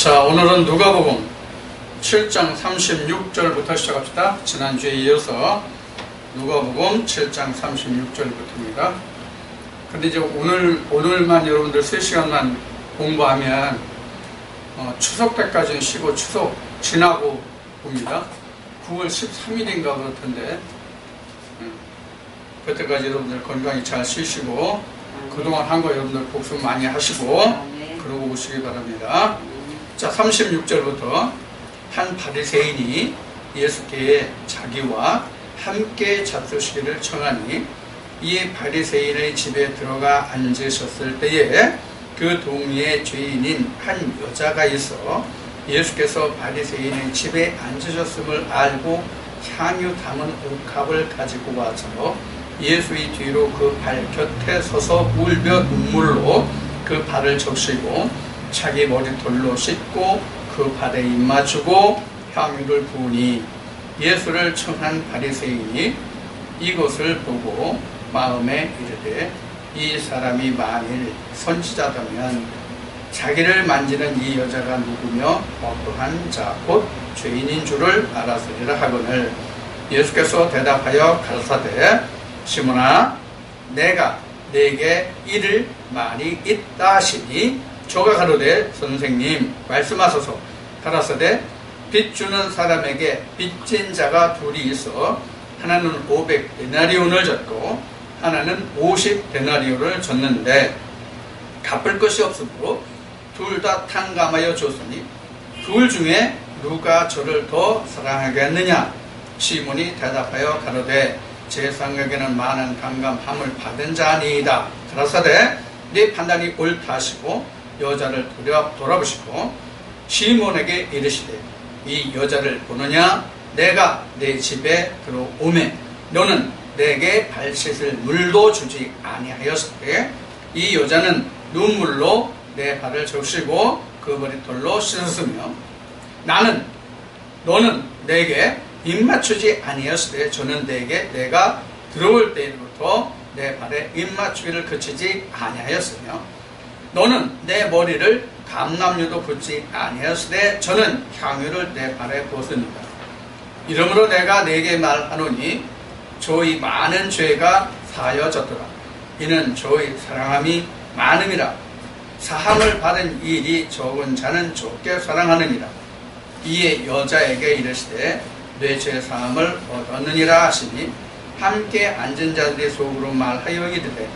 자, 오늘은 누가복음 7장 36절부터 시작합시다. 지난주에 이어서 누가복음 7장 36절부터입니다. 근데 이제 오늘만 여러분들 3시간만 공부하면 추석 때까지는 쉬고 추석 지나고 봅니다. 9월 13일인가 그렇던데 그때까지 여러분들 건강히 잘 쉬시고 그동안 한 거 여러분들 복습 많이 하시고 그러고 오시기 바랍니다. 자, 36절부터 한 바리새인이 예수께 자기와 함께 잡수시기를 청하니 이 바리새인의 집에 들어가 앉으셨을 때에 그 동리에 죄인인 한 여자가 있어 예수께서 바리새인의 집에 앉으셨음을 알고 향유 담은 옥합을 가지고 와서 예수의 뒤로 그 발 곁에 서서 울며 눈물로 그 발을 적시고 자기 머리털로 씻고 그 발에 입맞추고 향유를 부으니 예수를 청한 바리새인이 이것을 보고 마음에 이르되 이 사람이 만일 선지자다면 자기를 만지는 이 여자가 누구며 어떠한 자 곧 죄인인 줄을 알았으리라 하거늘 예수께서 대답하여 가라사대 시몬아 내가 네게 이를 말이 있다 하시니 저가 가로되 선생님 말씀하소서 가라사대 빚 주는 사람에게 빚진 자가 둘이 있어 하나는 500데나리온을 졌고 하나는 50데나리온을 졌는데 갚을 것이 없으므로 둘 다 탕감하여 줬으니 둘 중에 누가 저를 더 사랑하겠느냐 시몬이 대답하여 가로되 제 생각에는 많은 탕감함을 받은 자니이다. 가라사대 네 판단이 옳다 하시고 여자를 돌아보시고 시몬에게 이르시되 이 여자를 보느냐 내가 내 집에 들어오매 너는 내게 발 씻을 물도 주지 아니하였으되 이 여자는 눈물로 내 발을 적시고 그 머리털로 씻었으며 너는 내게 입맞추지 아니하였으되 저는 내가 들어올 때부터 내 발에 입맞추기를 그치지 아니하였으며 너는 내 머리를 감람유도 붓지 아니하였으되 저는 향유를 내 발에 부었습니다. 이러므로 내가 네게 말하노니 저희 많은 죄가 사여졌더라. 이는 저희 사랑함이 많음이라. 사함을 받은 일이 적은 자는 적게 사랑하느니라. 이에 여자에게 이르시되 내 죄 사함을 얻었느니라 하시니 함께 앉은 자들이 속으로 말하여 이르되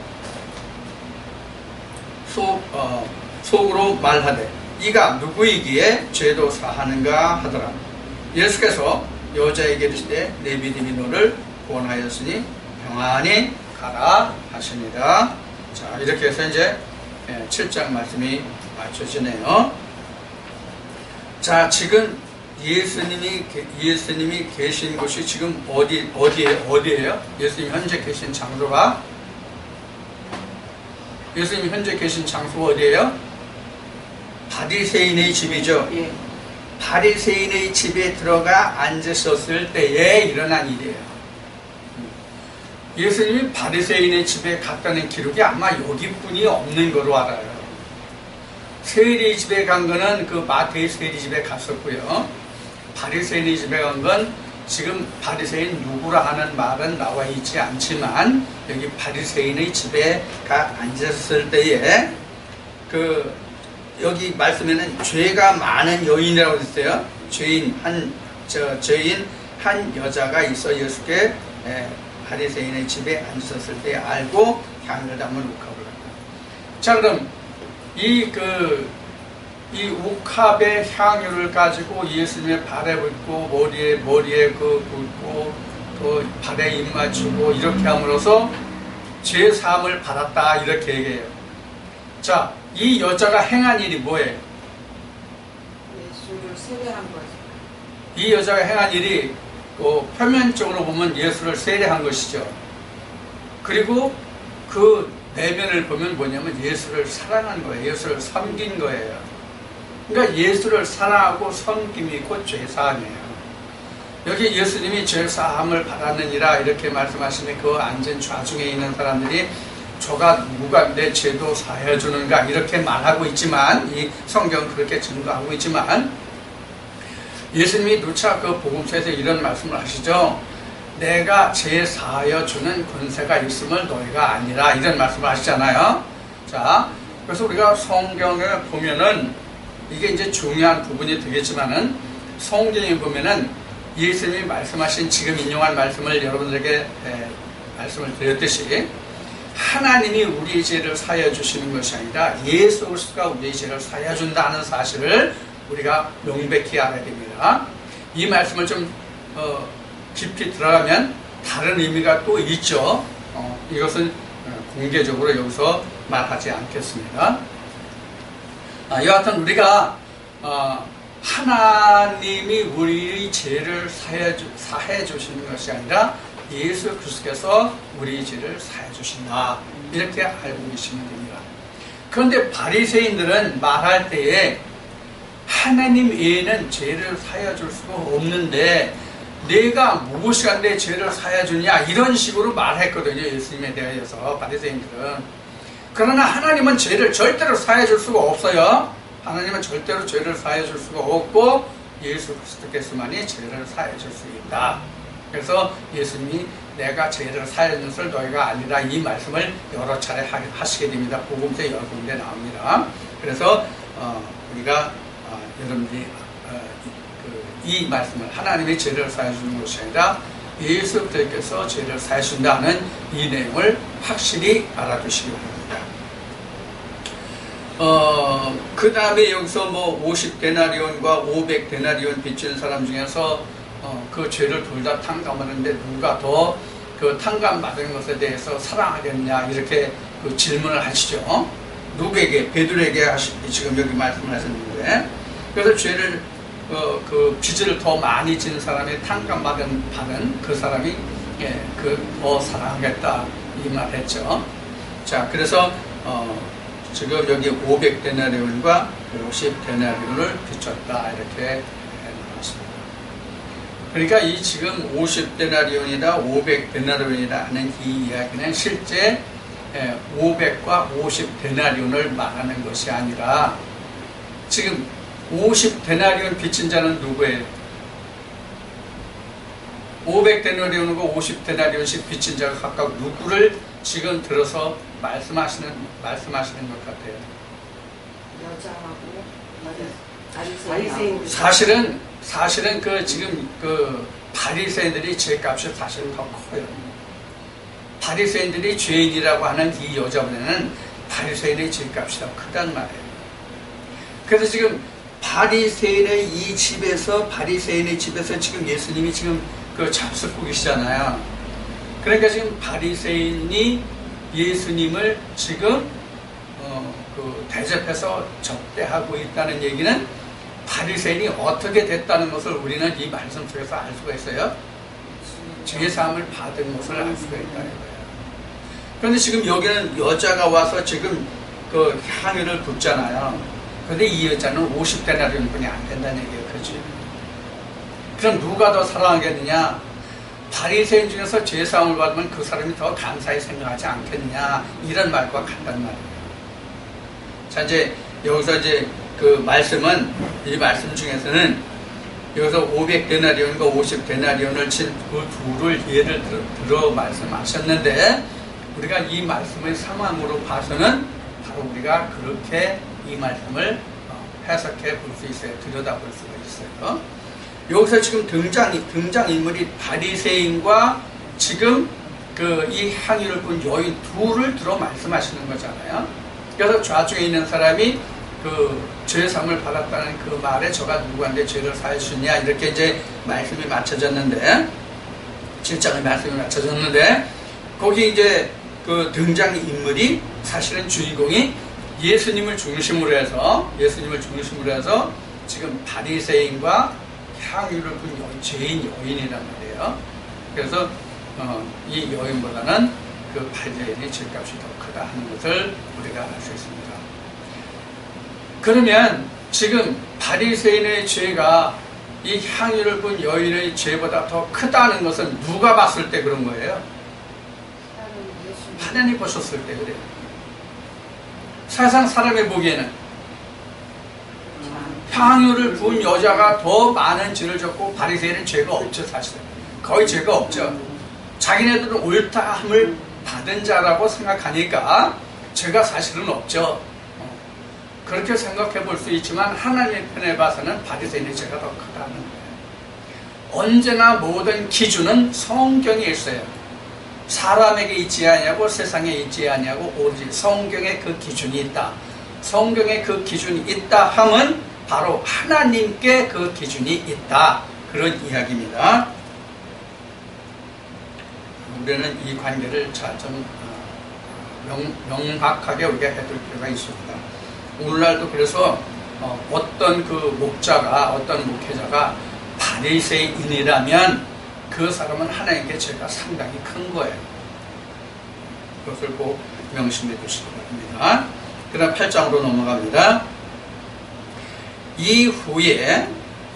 속으로 말하되 이가 누구이기에 죄도 사하는가 하더라. 예수께서 여자에게 이르시되 내 믿음이 너를 구원하였으니 평안히 가라 하시니라. 자, 이렇게 해서 이제 7장 말씀이 맞춰지네요. 자, 지금 예수님이 계신 곳이 지금 어디예요? 예수님 현재 계신 장소가? 예수님 현재 계신 장소가 어디예요? 바리새인의 집이죠. 예. 바리새인의 집에 들어가 앉으셨을 때에 일어난 일이에요. 예수님이 바리새인의 집에 갔다는 기록이 아마 여기뿐이 없는 거로 알아요. 세리 집에 간 거는 그 마태의 세리 집에 갔었고요. 바리새인의 집에 간 건 지금 바리새인 누구라 하는 말은 나와 있지 않지만 여기 바리새인의 집에 가 앉았을 때에 여기 말씀에는 죄가 많은 여인이라고 했어요. 죄인 한 여자가 있어 예수께 바리새인의 집에 앉았을 때 알고 향유를 담은 옥합을 갖다. 자, 그럼 이 옥합의 향유를 가지고 예수님의 발에 붓고 머리에 붓고 또 발에 입 맞추고 이렇게 함으로써 죄 사함을 받았다 이렇게 얘기해요. 자, 이 여자가 행한 일이 뭐예요? 예수를 세례한 거죠. 이 여자가 행한 일이 표면적으로 보면 예수를 세례한 것이죠. 그리고 그 내면을 보면 뭐냐면 예수를 사랑한 거예요. 예수를 섬긴 거예요. 그러니까 예수를 사랑하고 섬김이 곧 죄사함이에요. 여기 예수님이 죄사함을 받았느니라 이렇게 말씀하시는 그 앉은 좌중에 있는 사람들이 저가 누가 내 죄도 사하여 주는가 이렇게 말하고 있지만 이 성경은 그렇게 증거하고 있지만 예수님이 누차 그 복음서에서 이런 말씀을 하시죠. 내가 죄 사하여 주는 권세가 있음을 너희가 아니라 이런 말씀을 하시잖아요. 자, 그래서 우리가 성경에 보면은 이게 이제 중요한 부분이 되겠지만은 성경에 보면은 예수님이 말씀하신 지금 인용한 말씀을 여러분들에게 말씀을 드렸듯이 하나님이 우리의 죄를 사하여 주시는 것이 아니라 예수 그리스도가 우리의 죄를 사하여 준다는 사실을 우리가 명백히 알아야 됩니다. 이 말씀을 좀 깊이 들어가면 다른 의미가 또 있죠. 이것은 공개적으로 여기서 말하지 않겠습니다. 여하튼 우리가 하나님이 우리의 죄를 사해 주시는 것이 아니라 예수 그리스도께서 우리의 죄를 사해 주신다. 이렇게 알고 계시면 됩니다. 그런데 바리새인들은 말할 때에 하나님 외에는 죄를 사해 줄 수가 없는데 내가 무엇이가 내 죄를 사해 주냐 이런 식으로 말했거든요. 예수님에 대하여서 바리새인들은. 그러나 하나님은 죄를 절대로 사해 줄 수가 없어요. 하나님은 절대로 죄를 사해 줄 수가 없고 예수 그리스도께서만이 죄를 사해 줄 수 있다. 그래서 예수님이 내가 죄를 사해 준 것을 너희가 아니라 이 말씀을 여러 차례 하시게 됩니다. 복음서 여러 군데 나옵니다. 그래서 우리가 여러분들이 이 말씀을 하나님의 죄를 사해 주는 것이 아니라 예수 그리스도께서 죄를 사해 준다는 이 내용을 확실히 알아두시기 바랍니다. 그 다음에 여기서 뭐 50데나리온과 500데나리온 빚진 사람 중에서 그 죄를 둘 다 탕감하는데 누가 더 그 탕감받은 것에 대해서 사랑하겠냐 이렇게 그 질문을 하시죠. 누구에게? 베드로에게 지금 여기 말씀을 하셨는데, 그래서 죄를 그 빚을 더 많이 진 사람이 탕감받은 그 사람이 더 사랑하겠다 이 말했죠. 자, 그래서 지금 여기 500데나리온과 50데나리온을 빚졌다 이렇게 나왔습니다. 그러니까 이 지금 50데나리온이다 500데나리온이라는 이 이야기는 실제 500과 50데나리온을 말하는 것이 아니라 지금 50데나리온 빚진 자는 누구예요? 500데나리온과 50데나리온씩 빚진 자가 각각 누구를 지금 들어서 말씀하시는 것 같아요? 여자하고 사실은 그 지금 그 바리새인들이 죄값이 사실은 더 커요. 바리새인들이 죄인이라고 하는 이 여자분에는 바리새인의 죄값이 더 크단 말이에요. 그래서 지금 바리새인의 집에서 지금 예수님이 지금 그 잡숫고 계시잖아요. 그러니까 지금 바리새인이 예수님을 지금 그 대접해서 접대하고 있다는 얘기는 바리새인이 어떻게 됐다는 것을 우리는 이 말씀 속에서 알 수가 있어요. 죄사함을 받은 것을 알 수가 있다는 거예요. 그런데 지금 여기는 여자가 와서 지금 그 향유를 붓잖아요. 그런데 이 여자는 50데나리온 뿐이 안 된다는 얘기예요. 그렇지? 그럼 누가 더 사랑하겠느냐? 바리새인 중에서 죄사함을 받으면 그 사람이 더 감사히 생각하지 않겠느냐? 이런 말과 같단 말이에요. 자, 이제 여기서 이제 그 말씀은 이 말씀 중에서는 여기서 500데나리온과 50데나리온을 친 그 둘을 예를 들어 말씀하셨는데 우리가 이 말씀의 상황으로 봐서는 바로 우리가 그렇게 이 말씀을 해석해 볼 수 있어요. 들여다볼 수가 있어요. 여기서 지금 등장인물이 바리새인과 지금 그 이 향유를 본 여인 둘을 들어 말씀하시는 거잖아요. 그래서 좌중에 있는 사람이 그 죄사함을 받았다는 그 말에 저가 누구한테 죄를 사해 주냐 이렇게 이제 말씀이 맞춰졌는데 7장의 말씀이 맞춰졌는데 거기 이제 그 등장인물이 사실은 주인공이 예수님을 중심으로 해서 지금 바리새인과 향유를 본 죄인 여인이란 말이에요. 그래서 이 여인보다는 그 바리새인의 죄값이 더 크다 하는 것을 우리가 알 수 있습니다. 그러면 지금 바리새인의 죄가 이 향유를 본 여인의 죄보다 더 크다는 것은 누가 봤을 때 그런 거예요? 하나님 보셨을 때 그래요. 세상 사람이 보기에는 향유를 부은 여자가 더 많은 죄를 졌고 바리새인은 죄가 없죠. 사실은 거의 죄가 없죠. 자기네들은 옳다함을 받은 자라고 생각하니까 죄가 사실은 없죠. 그렇게 생각해 볼 수 있지만 하나님의 편에 봐서는 바리새인의 죄가 더 크다는 거예요. 언제나 모든 기준은 성경에 있어요. 사람에게 있지 아니하고 세상에 있지 아니하고 오로지 성경에 그 기준이 있다. 성경에 그 기준이 있다 함은 바로 하나님께 그 기준이 있다. 그런 이야기입니다. 우리는 이 관계를 잘 좀 명확하게 우리가 해둘 필요가 있습니다. 오늘날도 그래서 어떤 그 목자가 어떤 목회자가 바리새인이라면 그 사람은 하나님께 죄가 상당히 큰 거예요. 그것을 꼭 명심해 두시기 바랍니다. 그 다음 8장으로 넘어갑니다. 이후에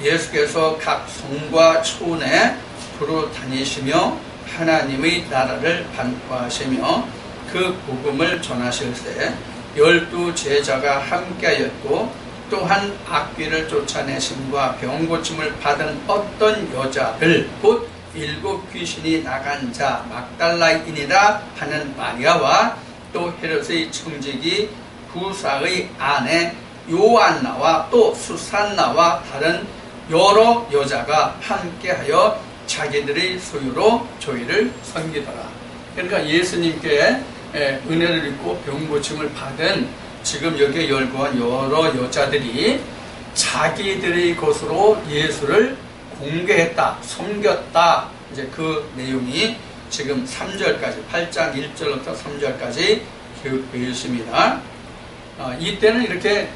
예수께서 각 성과 초원에 두루 다니시며 하나님의 나라를 반포하시며 그 복음을 전하실 때 12 제자가 함께하였고 또한 악귀를 쫓아내심과 병 고침을 받은 어떤 여자들 곧 7 귀신이 나간 자 막달라인이라 하는 마리아와 또 헤롯의 청지기 구사의 아내 요한나와 또 수산나와 다른 여러 여자가 함께하여 자기들의 소유로 교회를 섬기더라. 그러니까 예수님께 은혜를 입고 병 고침을 받은 지금 여기에 열거한 여러 여자들이 자기들의 것으로 예수를 공개했다, 섬겼다. 이제 그 내용이 지금 3절까지 8장 1절부터 3절까지 기록되어 있습니다. 이때는 이렇게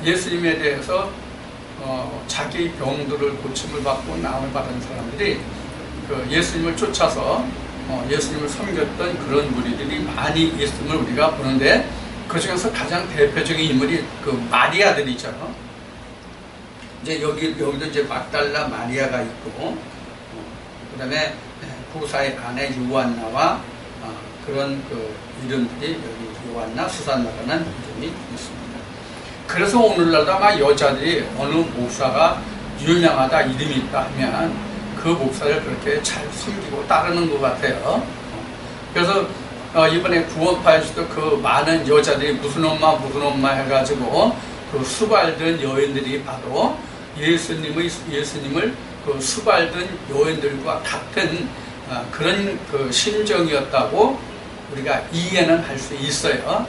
예수님에 대해서 자기 병들을 고침을 받고 나음을 받은 사람들이 그 예수님을 쫓아서 예수님을 섬겼던 그런 무리들이 많이 있음을 우리가 보는데 그 중에서 가장 대표적인 인물이 그 마리아들이 있잖아요. 이제 여기도 이제 막달라 마리아가 있고, 그 다음에 구사의 아내 요한나와 그런 그 이름들이 여기 요한나, 수산나라는 이름이 있습니다. 그래서 오늘날도 아마 여자들이 어느 목사가 유명하다, 이름이 있다 하면 그 목사를 그렇게 잘 섬기고 따르는 것 같아요. 그래서 이번에 구원파에서도 그 많은 여자들이 무슨 엄마 해가지고 그 수발된 여인들이 바로 예수님을 그 수발된 여인들과 같은 그런 그 심정이었다고 우리가 이해는 할 수 있어요.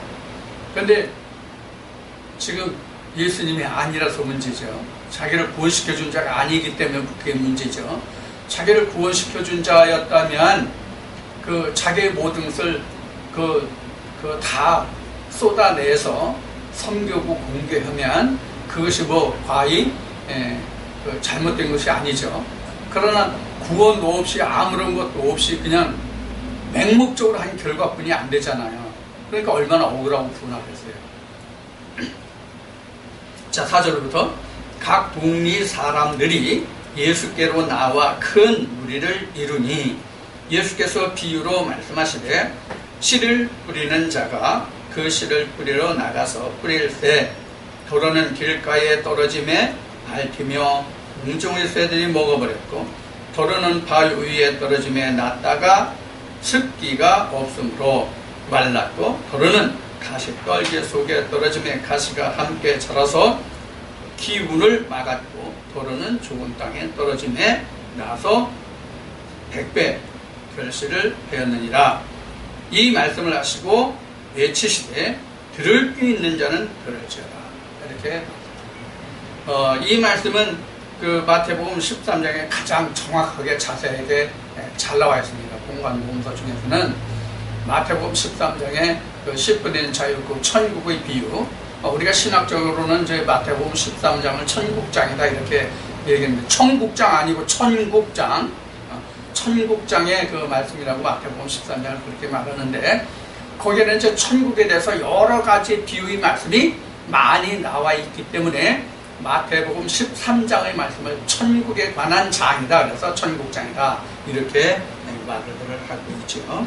그런데 지금 예수님이 아니라서 문제죠. 자기를 구원시켜준 자가 아니기 때문에 그게 문제죠. 자기를 구원시켜준 자였다면 그 자기의 모든 것을 다 쏟아내서 섬기고 공개하면 그것이 뭐 과히 잘못된 것이 아니죠. 그러나 구원도 없이 아무런 것도 없이 그냥 맹목적으로 한 결과뿐이 안 되잖아요. 그러니까 얼마나 억울하고 분하겠어요. 자, 4절부터 각 동리 사람들이 예수께로 나와 큰 무리를 이루니 예수께서 비유로 말씀하시되 씨를 뿌리는 자가 그 씨를 뿌리러 나가서 뿌릴 때 도로는 길가에 떨어짐에 밟히며 공중의 새들이 먹어버렸고 도로는 바위 위에 떨어짐에 났다가 습기가 없으므로 말랐고 도로는 가시떨기 속에 떨어짐에 가시가 함께 자라서 기운을 막았고 도로는 좋은 땅에 떨어짐에 나서 100배 결실을 베었느니라. 이 말씀을 하시고 외치시되 들을 귀 있는 자는 들을지어다. 이렇게 이 말씀은 그 마태복음 13장에 가장 정확하게 자세하게 잘 나와 있습니다. 공관복음서 중에서는 마태복음 13장에 그 10분의 자유, 그 천국의 비유, 우리가 신학적으로는 이제 마태복음 13장을 천국장이다 이렇게 얘기했는데 천국장 아니고 천국장, 천국장의 그 말씀이라고 마태복음 13장을 그렇게 말하는데 거기에는 이제 천국에 대해서 여러 가지 비유의 말씀이 많이 나와 있기 때문에 마태복음 13장의 말씀을 천국에 관한 장이다. 그래서 천국장이다. 이렇게 말을 하고 있죠.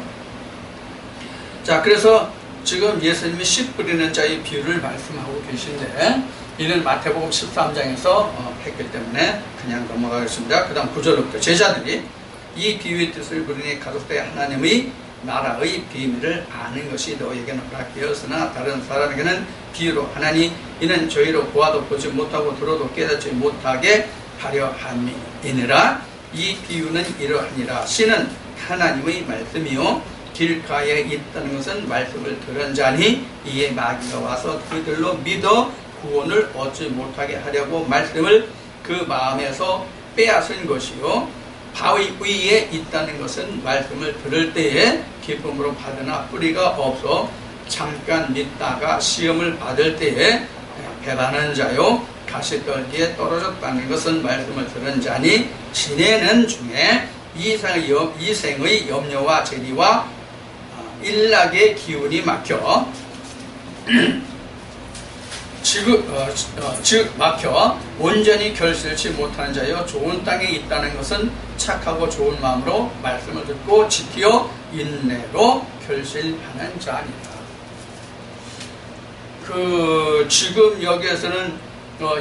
자, 그래서 지금 예수님이 씨 뿌리는 자의 비유를 말씀하고 계신데 이는 마태복음 13장에서 했기 때문에 그냥 넘어가겠습니다. 그 다음 9절부터 제자들이 이 비유의 뜻을 물으니 가족대 하나님의 나라의 비밀을 아는 것이 너에게는 허락되었으나 다른 사람에게는 비유로 하나니 이는 저희로 보아도 보지 못하고 들어도 깨닫지 못하게 하려 함이니라. 이 비유는 이러하니라. 씨는 하나님의 말씀이요 길가에 있다는 것은 말씀을 들은 자니 이에 마귀가 와서 그들로 믿어 구원을 얻지 못하게 하려고 말씀을 그 마음에서 빼앗은 것이요 바위 위에 있다는 것은 말씀을 들을 때에 기쁨으로 받으나 뿌리가 없어 잠깐 믿다가 시험을 받을 때에 배반하는 자요 가시떨기에 떨어졌다는 것은 말씀을 들은 자니 지내는 중에 이생의 염려와 재리와 일락의 기운이 막혀 즉 막혀 온전히 결실치 못하는 자여 좋은 땅에 있다는 것은 착하고 좋은 마음으로 말씀을 듣고 지켜 인내로 결실하는 자니라. 지금 여기에서는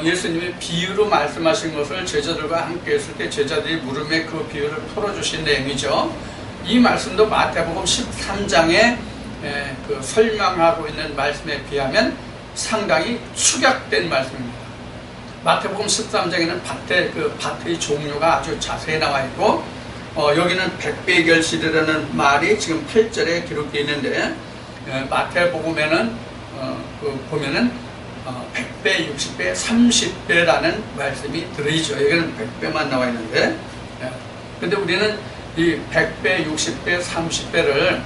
예수님이 비유로 말씀하신 것을 제자들과 함께 했을 때 제자들이 물음에 그 비유를 풀어주신 내용이죠. 이 말씀도 마태복음 13장에 설명하고 있는 말씀에 비하면 상당히 축약된 말씀입니다. 마태복음 13장에는 밭의 종류가 아주 자세히 나와 있고 여기는 백배의 결실이라는 말이 지금 8절에 기록되어 있는데 마태복음에는 보면은 100배, 60배, 30배라는 말씀이 들어있죠. 여기는 100배만 나와 있는데 근데 우리는 이 100배, 60배, 30배를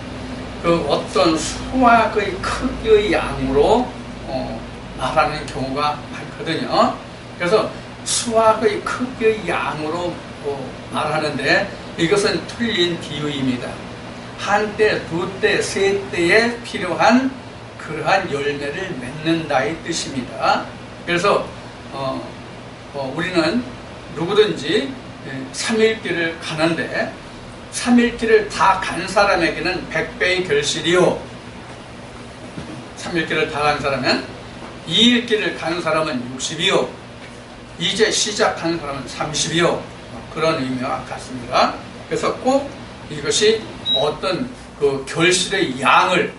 어떤 수확의 크기의 양으로 말하는 경우가 많거든요. 그래서 수확의 크기의 양으로 말하는데 이것은 틀린 비유입니다. 한때, 두때, 세때에 필요한 그러한 열매를 맺는다의 뜻입니다. 그래서 우리는 누구든지 3일길을 가는데 3일길을 다 간 사람에게는 100배의 결실이요 3일길을 다 간 사람은 2일길을 가는 사람은 60이요 이제 시작하는 사람은 30이요 그런 의미와 같습니다. 그래서 꼭 이것이 어떤 결실의 양을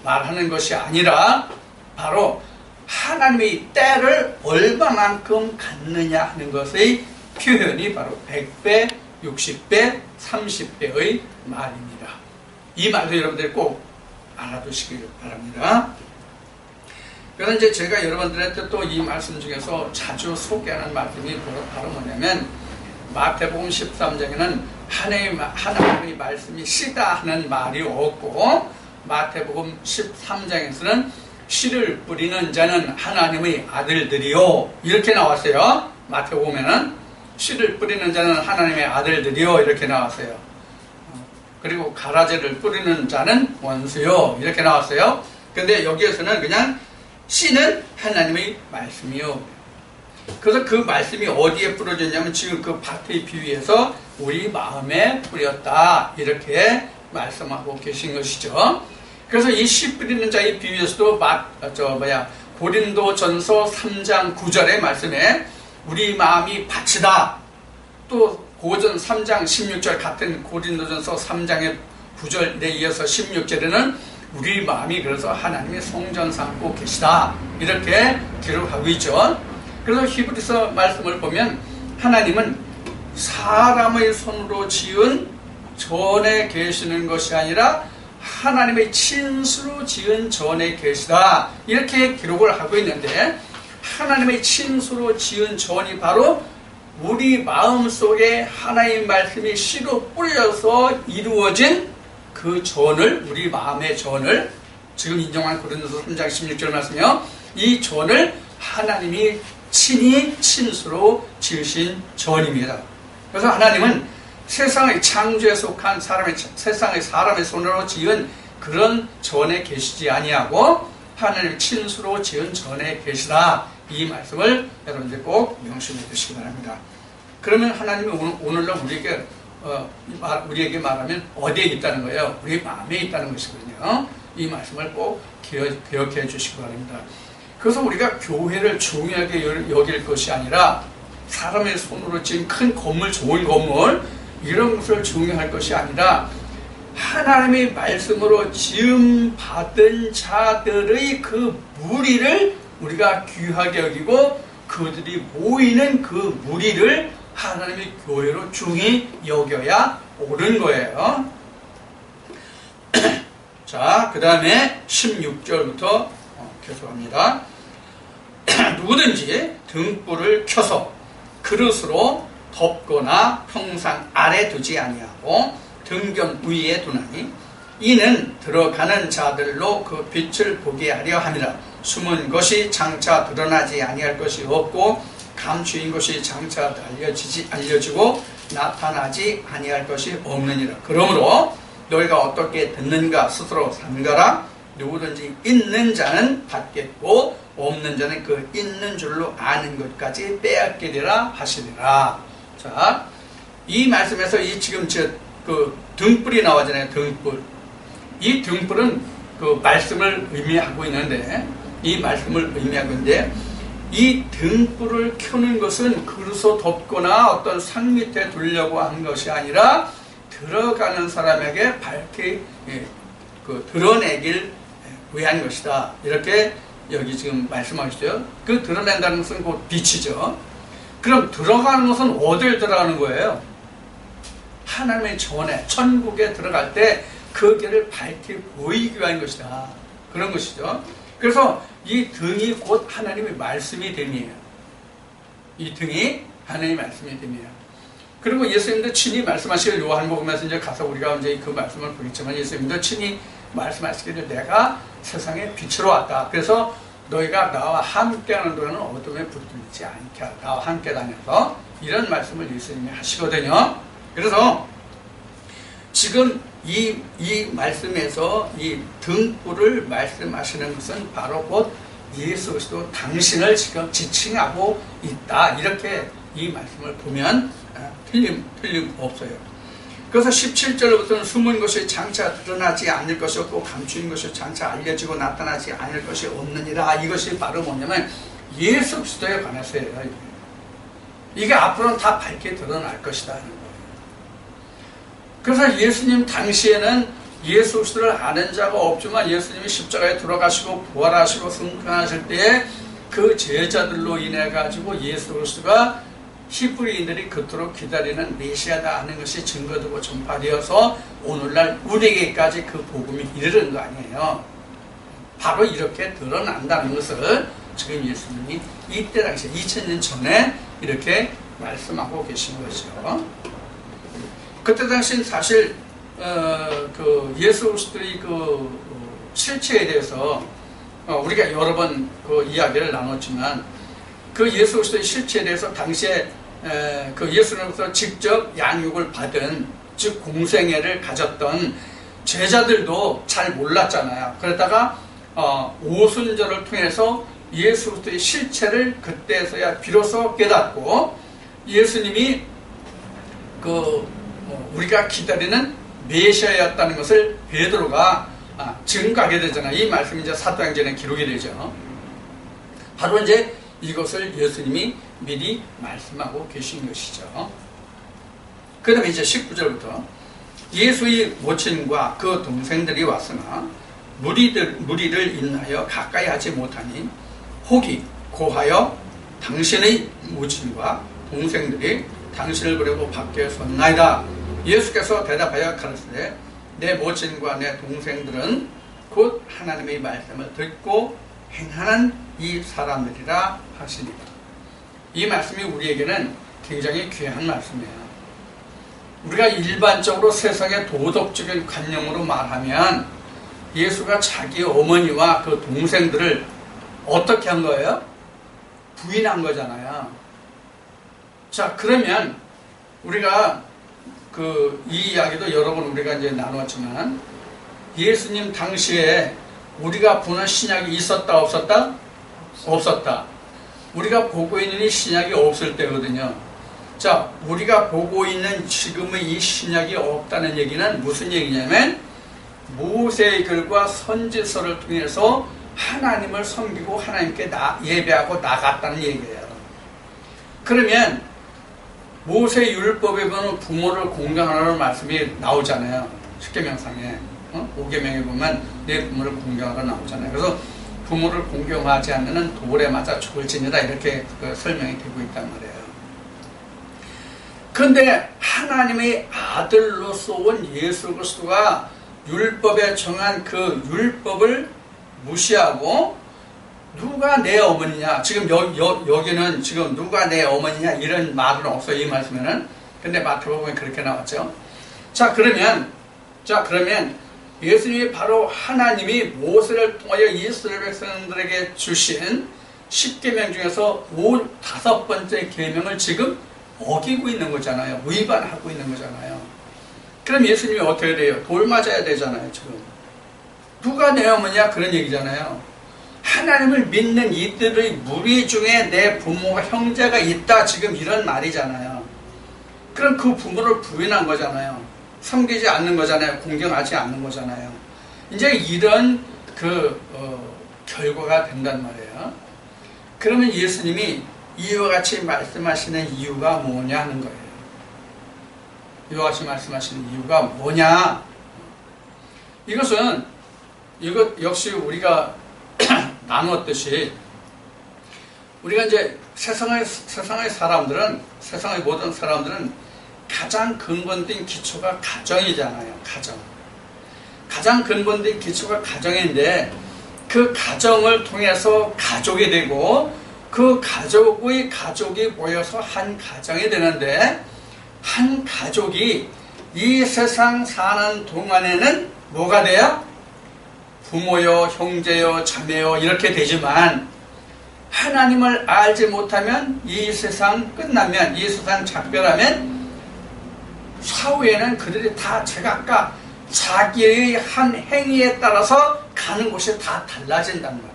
말하는 것이 아니라 바로 하나님의 때를 얼마만큼 갖느냐 하는 것의 표현이 바로 100배, 60배, 30배의 말입니다. 이 말도 여러분들이 꼭 알아두시길 바랍니다. 그래서 이제 제가 여러분들한테 또 이 말씀 중에서 자주 소개하는 말씀이 바로 뭐냐면 마태복음 13장에는 하나님의 말씀이 씨다 하는 말이 없고 마태복음 13장에서는 씨를 뿌리는 자는 하나님의 아들들이요 이렇게 나왔어요. 마태복음에는 씨를 뿌리는 자는 하나님의 아들들이요 이렇게 나왔어요. 그리고 가라지를 뿌리는 자는 원수요 이렇게 나왔어요. 근데 여기에서는 그냥 씨는 하나님의 말씀이요. 그래서 그 말씀이 어디에 뿌려졌냐면 지금 그 밭의 비유에서 우리 마음에 뿌렸다 이렇게 말씀하고 계신 것이죠. 그래서 이 씨 뿌리는 자의 비유에서도 고린도전서 3장 9절의 말씀에 우리 마음이 밭이다. 또 고전 3장 16절 같은 고린도전서 3장의 9절에 이어서 16절에는 우리 마음이 그래서 하나님의 성전 삼고 계시다 이렇게 기록하고 있죠. 그래서 히브리서 말씀을 보면 하나님은 사람의 손으로 지은 전에 계시는 것이 아니라 하나님의 친수로 지은 전에 계시다 이렇게 기록을 하고 있는데 하나님의 친수로 지은 전이 바로 우리 마음속에 하나님의 말씀이 씨로 뿌려서 이루어진 그 전을 우리 마음의 전을 지금 인정한 고린도서 3장 16절 말씀이요 이 전을 하나님이 친히 친수로 지으신 전입니다. 그래서 하나님은 세상의 창조에 속한 세상의 사람의 손으로 지은 그런 전에 계시지 아니하고 하나님 친수로 지은 전에 계시다 이 말씀을 여러분들 꼭 명심해 두시기 바랍니다. 그러면 하나님이 오늘날 우리에게 말하면 어디에 있다는 거예요? 우리 마음에 있다는 것이거든요. 이 말씀을 꼭 기억해 주시기 바랍니다. 그래서 우리가 교회를 중요하게 여길 것이 아니라 사람의 손으로 지은 큰 건물, 좋은 건물 이런 것을 중요할 것이 아니라 하나님의 말씀으로 지음 받은 자들의 그 무리를 우리가 귀하게 여기고 그들이 모이는 그 무리를 하나님의 교회로 중히 여겨야 옳은 거예요. 자, 그 다음에 16절부터 계속합니다. 누구든지 등불을 켜서 그릇으로 덮거나 평상 아래 두지 아니하고 등경 위에 두나니 이는 들어가는 자들로 그 빛을 보게 하려 함이라. 숨은 것이 장차 드러나지 아니할 것이 없고 감추인 것이 장차 알려지고 나타나지 아니할 것이 없느니라. 그러므로 너희가 어떻게 듣는가 스스로 삼가라. 누구든지 있는 자는 받겠고 없는 자는 그 있는 줄로 아는 것까지 빼앗게 되라 하시니라. 자, 이 말씀에서 이 지금 그 등불이 나오잖아요. 등불. 이 등불은 그 말씀을 의미하고 있는데 이 말씀을 의미하고 있는데 이 등불을 켜는 것은 그릇을 덮거나 어떤 상 밑에 두려고 하는 것이 아니라 들어가는 사람에게 밝게 드러내길 위한 것이다. 이렇게 여기 지금 말씀하시죠. 그 드러낸다는 것은 곧 빛이죠. 그럼 들어가는 것은 어딜 들어가는 거예요? 하나님의 전에 천국에 들어갈 때 그 길을 밝게 보이기 위한 것이다. 그런 것이죠. 그래서 이 등이 곧 하나님의 말씀이 됨이에요. 이 등이 하나님의 말씀이 됨이에요. 그리고 예수님도 친히 말씀하시길 요한복음에서 이제 가서 우리가 이제 그 말씀을 보겠지만 예수님도 친히 말씀하시기를 내가 세상에 빛으로 왔다. 그래서 너희가 나와 함께 하는 동안은 어둠에 붙들리지 않게 하라. 나와 함께 다녀서 이런 말씀을 예수님이 하시거든요. 그래서 지금 이 말씀에서 이 등불을 말씀하시는 것은 바로 곧 예수 그리스도 당신을 지금 지칭하고 있다. 이렇게 이 말씀을 보면 틀림없어요. 그래서 17절부터는 숨은 것이 장차 드러나지 않을 것이 없고 감추인 것이 장차 알려지고 나타나지 않을 것이 없느니라. 이것이 바로 뭐냐면 예수 그리스도에 관해서예요. 이게 앞으로는 다 밝게 드러날 것이다 하는 거예요. 그래서 예수님 당시에는 예수 그리스도를 아는 자가 없지만 예수님이 십자가에 돌아가시고 부활하시고 승천하실 때에 그 제자들로 인해 가지고 예수 그리스도가 히브리인들이 그토록 기다리는 메시아다 하는 것이 증거되고 전파되어서 오늘날 우리에게까지 그 복음이 이르는 거 아니에요. 바로 이렇게 드러난다는 것을 지금 예수님이 이때 당시에 2000년 전에 이렇게 말씀하고 계신 것이죠. 그때 당시엔 사실 그 예수 그리스도의 그 실체에 대해서 우리가 여러 번 그 이야기를 나눴지만 그 예수 그리스도의 실체에 대해서 당시에 그 예수님으로부터 직접 양육을 받은 즉 공생애를 가졌던 제자들도 잘 몰랐잖아요. 그러다가 오순절을 통해서 예수 그리스도의 실체를 그때서야 비로소 깨닫고 예수님이 우리가 기다리는 메시아였다는 것을 베드로가 증거하게 되잖아요. 이 말씀이 이제 사도행전에 기록이 되죠. 바로 이제 이것을 예수님이 미리 말씀하고 계신 것이죠. 그 다음에 이제 19절부터 예수의 모친과 그 동생들이 왔으나 무리를 인하여 가까이 하지 못하니 혹이 고하여 당신의 모친과 동생들이 당신을 버리고 밖에 섰나이다. 예수께서 대답하여 가르치되 내 모친과 내 동생들은 곧 하나님의 말씀을 듣고 행하는 이 사람들이라 하시니라. 이 말씀이 우리에게는 굉장히 귀한 말씀이에요. 우리가 일반적으로 세상의 도덕적인 관념으로 말하면 예수가 자기 어머니와 그 동생들을 어떻게 한 거예요? 부인한 거잖아요. 자, 그러면 우리가 이 이야기도 여러 번 우리가 이제 나눴지만 예수님 당시에 우리가 보는 신약이 있었다 없었다? 없었다. 우리가 보고 있는 이 신약이 없을 때거든요. 자, 우리가 보고 있는 지금의 이 신약이 없다는 얘기는 무슨 얘기냐면 모세의 글과 선지서를 통해서 하나님을 섬기고 하나님께 예배하고 나갔다는 얘기예요. 그러면 모세 율법에 보면 부모를 공경하라는 말씀이 나오잖아요. 십계명상에 5계명에 보면 내 부모를 공경하라 나오잖아요. 그래서 부모를 공경하지 않는 돌에 맞아 죽을지니라 이렇게 설명이 되고 있단 말이에요. 그런데 하나님의 아들로서 온 예수 그리스도가 율법에 정한 그 율법을 무시하고 누가 내 어머니냐, 지금 여기는 지금 누가 내 어머니냐 이런 말은 없어요, 이 말씀에는. 근데 마태복음에 그렇게 나왔죠. 자 그러면 예수님이 바로 하나님이 모세를 통하여 이스라엘 백성들에게 주신 10계명 중에서 5번째 계명을 지금 어기고 있는 거잖아요. 위반하고 있는 거잖아요. 그럼 예수님이 어떻게 돼요? 돌 맞아야 되잖아요, 지금. 누가 내 어머니야? 그런 얘기잖아요. 하나님을 믿는 이들의 무리 중에 내 부모가 형제가 있다, 지금 이런 말이잖아요. 그럼 그 부모를 부인한 거잖아요. 섬기지 않는 거잖아요. 공경하지 않는 거잖아요. 이제 이런 결과가 된단 말이에요. 그러면 예수님이 이와 같이 말씀하시는 이유가 뭐냐 하는 거예요. 이와 같이 말씀하시는 이유가 뭐냐? 이것 역시 우리가 나누었듯이 우리가 이제 세상의 사람들은, 세상의 모든 사람들은 가장 근본된 기초가 가정이잖아요. 가장 근본된 기초가 가정인데 그 가정을 통해서 가족이 되고 그 가족이 모여서 한 가정이 되는데 한 가족이 이 세상 사는 동안에는 뭐가 돼요? 부모요, 형제요, 자매요 이렇게 되지만 하나님을 알지 못하면 이 세상 끝나면, 이 세상 작별하면 사후에는 그들이 다 제각각 자기의 한 행위에 따라서 가는 곳이 다 달라진단 말이에요.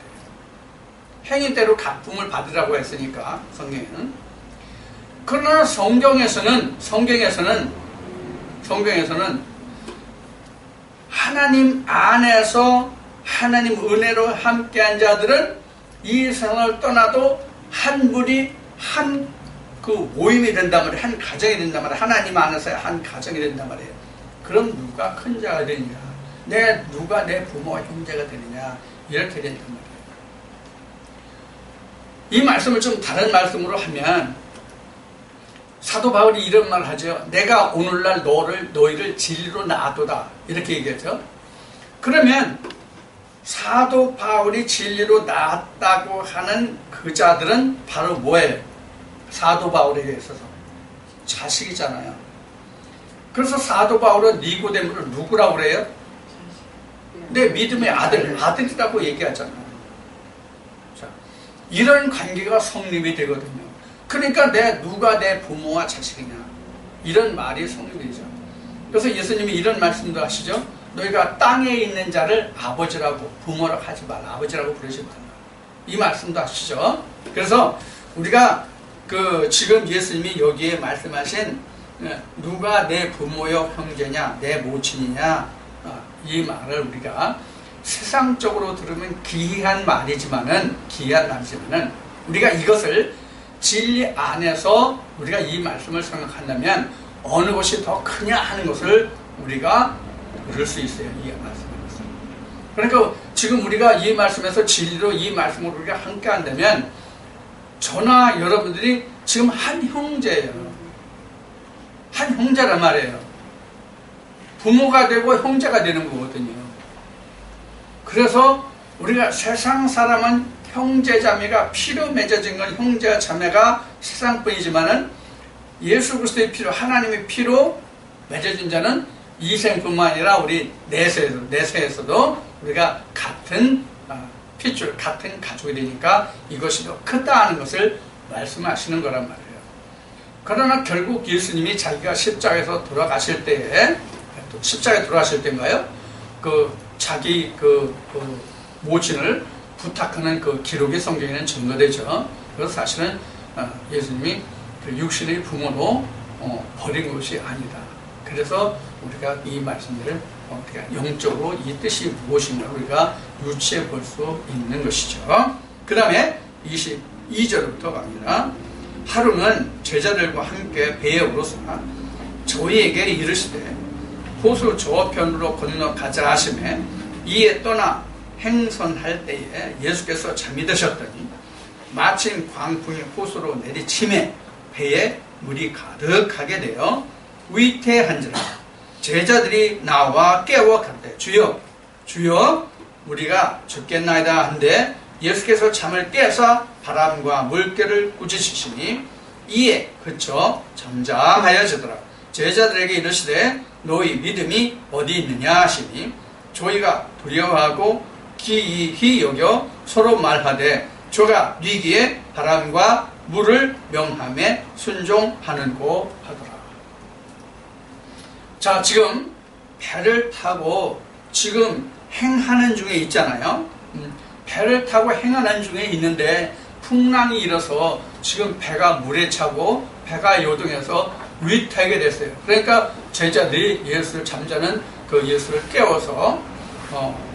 행위대로 갚음을 받으라고 했으니까 성경에는. 그러나 성경에서는 하나님 안에서 하나님 은혜로 함께한 자들은 이 세상을 떠나도 한 무리, 한 모임이 된단 말이에요. 한 가정이 된단 말이에요. 하나님 안에서의 한 가정이 된단 말이에요. 그럼 누가 큰 자가 되느냐? 누가 내 부모와 형제가 되느냐? 이렇게 된단 말이에요. 이 말씀을 좀 다른 말씀으로 하면 사도 바울이 이런 말을 하죠. 내가 오늘날 너희를 진리로 놔두다 이렇게 얘기하죠. 그러면 사도 바울이 진리로 낳았다고 하는 그 자들은 바로 뭐예요? 사도 바울에게 있어서 자식이잖아요. 그래서 사도 바울은 니고데모를 누구라고 그래요? 내 믿음의 아들이라고 얘기하잖아요. 자, 이런 관계가 성립이 되거든요. 그러니까 누가 내 부모와 자식이냐, 이런 말이 성립이죠. 그래서 예수님이 이런 말씀도 하시죠. 너희가 땅에 있는 자를 아버지라고, 부모라고 하지 말라, 아버지라고 부르지 말라, 이 말씀도 하시죠. 그래서 우리가 지금 예수님이 여기에 말씀하신 누가 내 부모여 형제냐, 내 모친이냐, 이 말을 우리가 세상적으로 들으면 기이한 말이지만은 우리가 이것을 진리 안에서 우리가 이 말씀을 생각한다면 어느 것이 더 크냐 하는 것을 우리가 들을 수 있어요. 이 말씀에서. 그러니까 지금 우리가 이 말씀에서 진리로 이 말씀을 우리가 함께 한다면 저나 여러분들이 지금 한 형제예요. 한 형제란 말이에요. 부모가 되고 형제가 되는 거거든요. 그래서 우리가 세상 사람은 형제자매가 피로 맺어진 건 형제와 자매가 세상뿐이지만은 예수 그리스도의 피로, 하나님의 피로 맺어진 자는 이생뿐만 아니라 우리 내세에서도 우리가 같은 핏줄, 같은 가족이 되니까 이것이 더 크다는 것을 말씀하시는 거란 말이에요. 그러나 결국 예수님이 자기가 십자가에서 돌아가실 때에, 또 십자가에 돌아가실 때인가요? 자기 모친을 부탁하는 그 기록이 성경에는 증거되죠. 그래서 사실은 예수님이 육신의 부모로 버린 것이 아니다. 그래서 우리가 이 말씀들을 영적으로 이 뜻이 무엇인가 우리가 유추해 볼 수 있는 것이죠. 그 다음에 22절부터 갑니다. 하루는 제자들과 함께 배에 오르사 저희에게 이르시되 호수 저편으로 건너가자 하시매 이에 떠나 행선할 때에 예수께서 잠이 드셨더니 마침 광풍이 호수로 내리치매 배에 물이 가득하게 되어 위태한지라 제자들이 나와 깨워 가되 주여 주여 우리가 죽겠나이다 한데 예수께서 잠을 깨서 바람과 물결을 꾸짖으시니 이에 그쳐 잠잠하여지더라. 제자들에게 이르시되 너희 믿음이 어디 있느냐 하시니 저희가 두려워하고 기이히 여겨 서로 말하되 저가 위기에 바람과 물을 명함에 순종하는고 하더라. 자, 지금 배를 타고 지금 행하는 중에 있잖아요. 배를 타고 행하는 중에 있는데 풍랑이 일어서 지금 배가 물에 차고 배가 요동해서 위태하게 됐어요. 그러니까 제자들이 예수를 잠자는 그 예수를 깨워서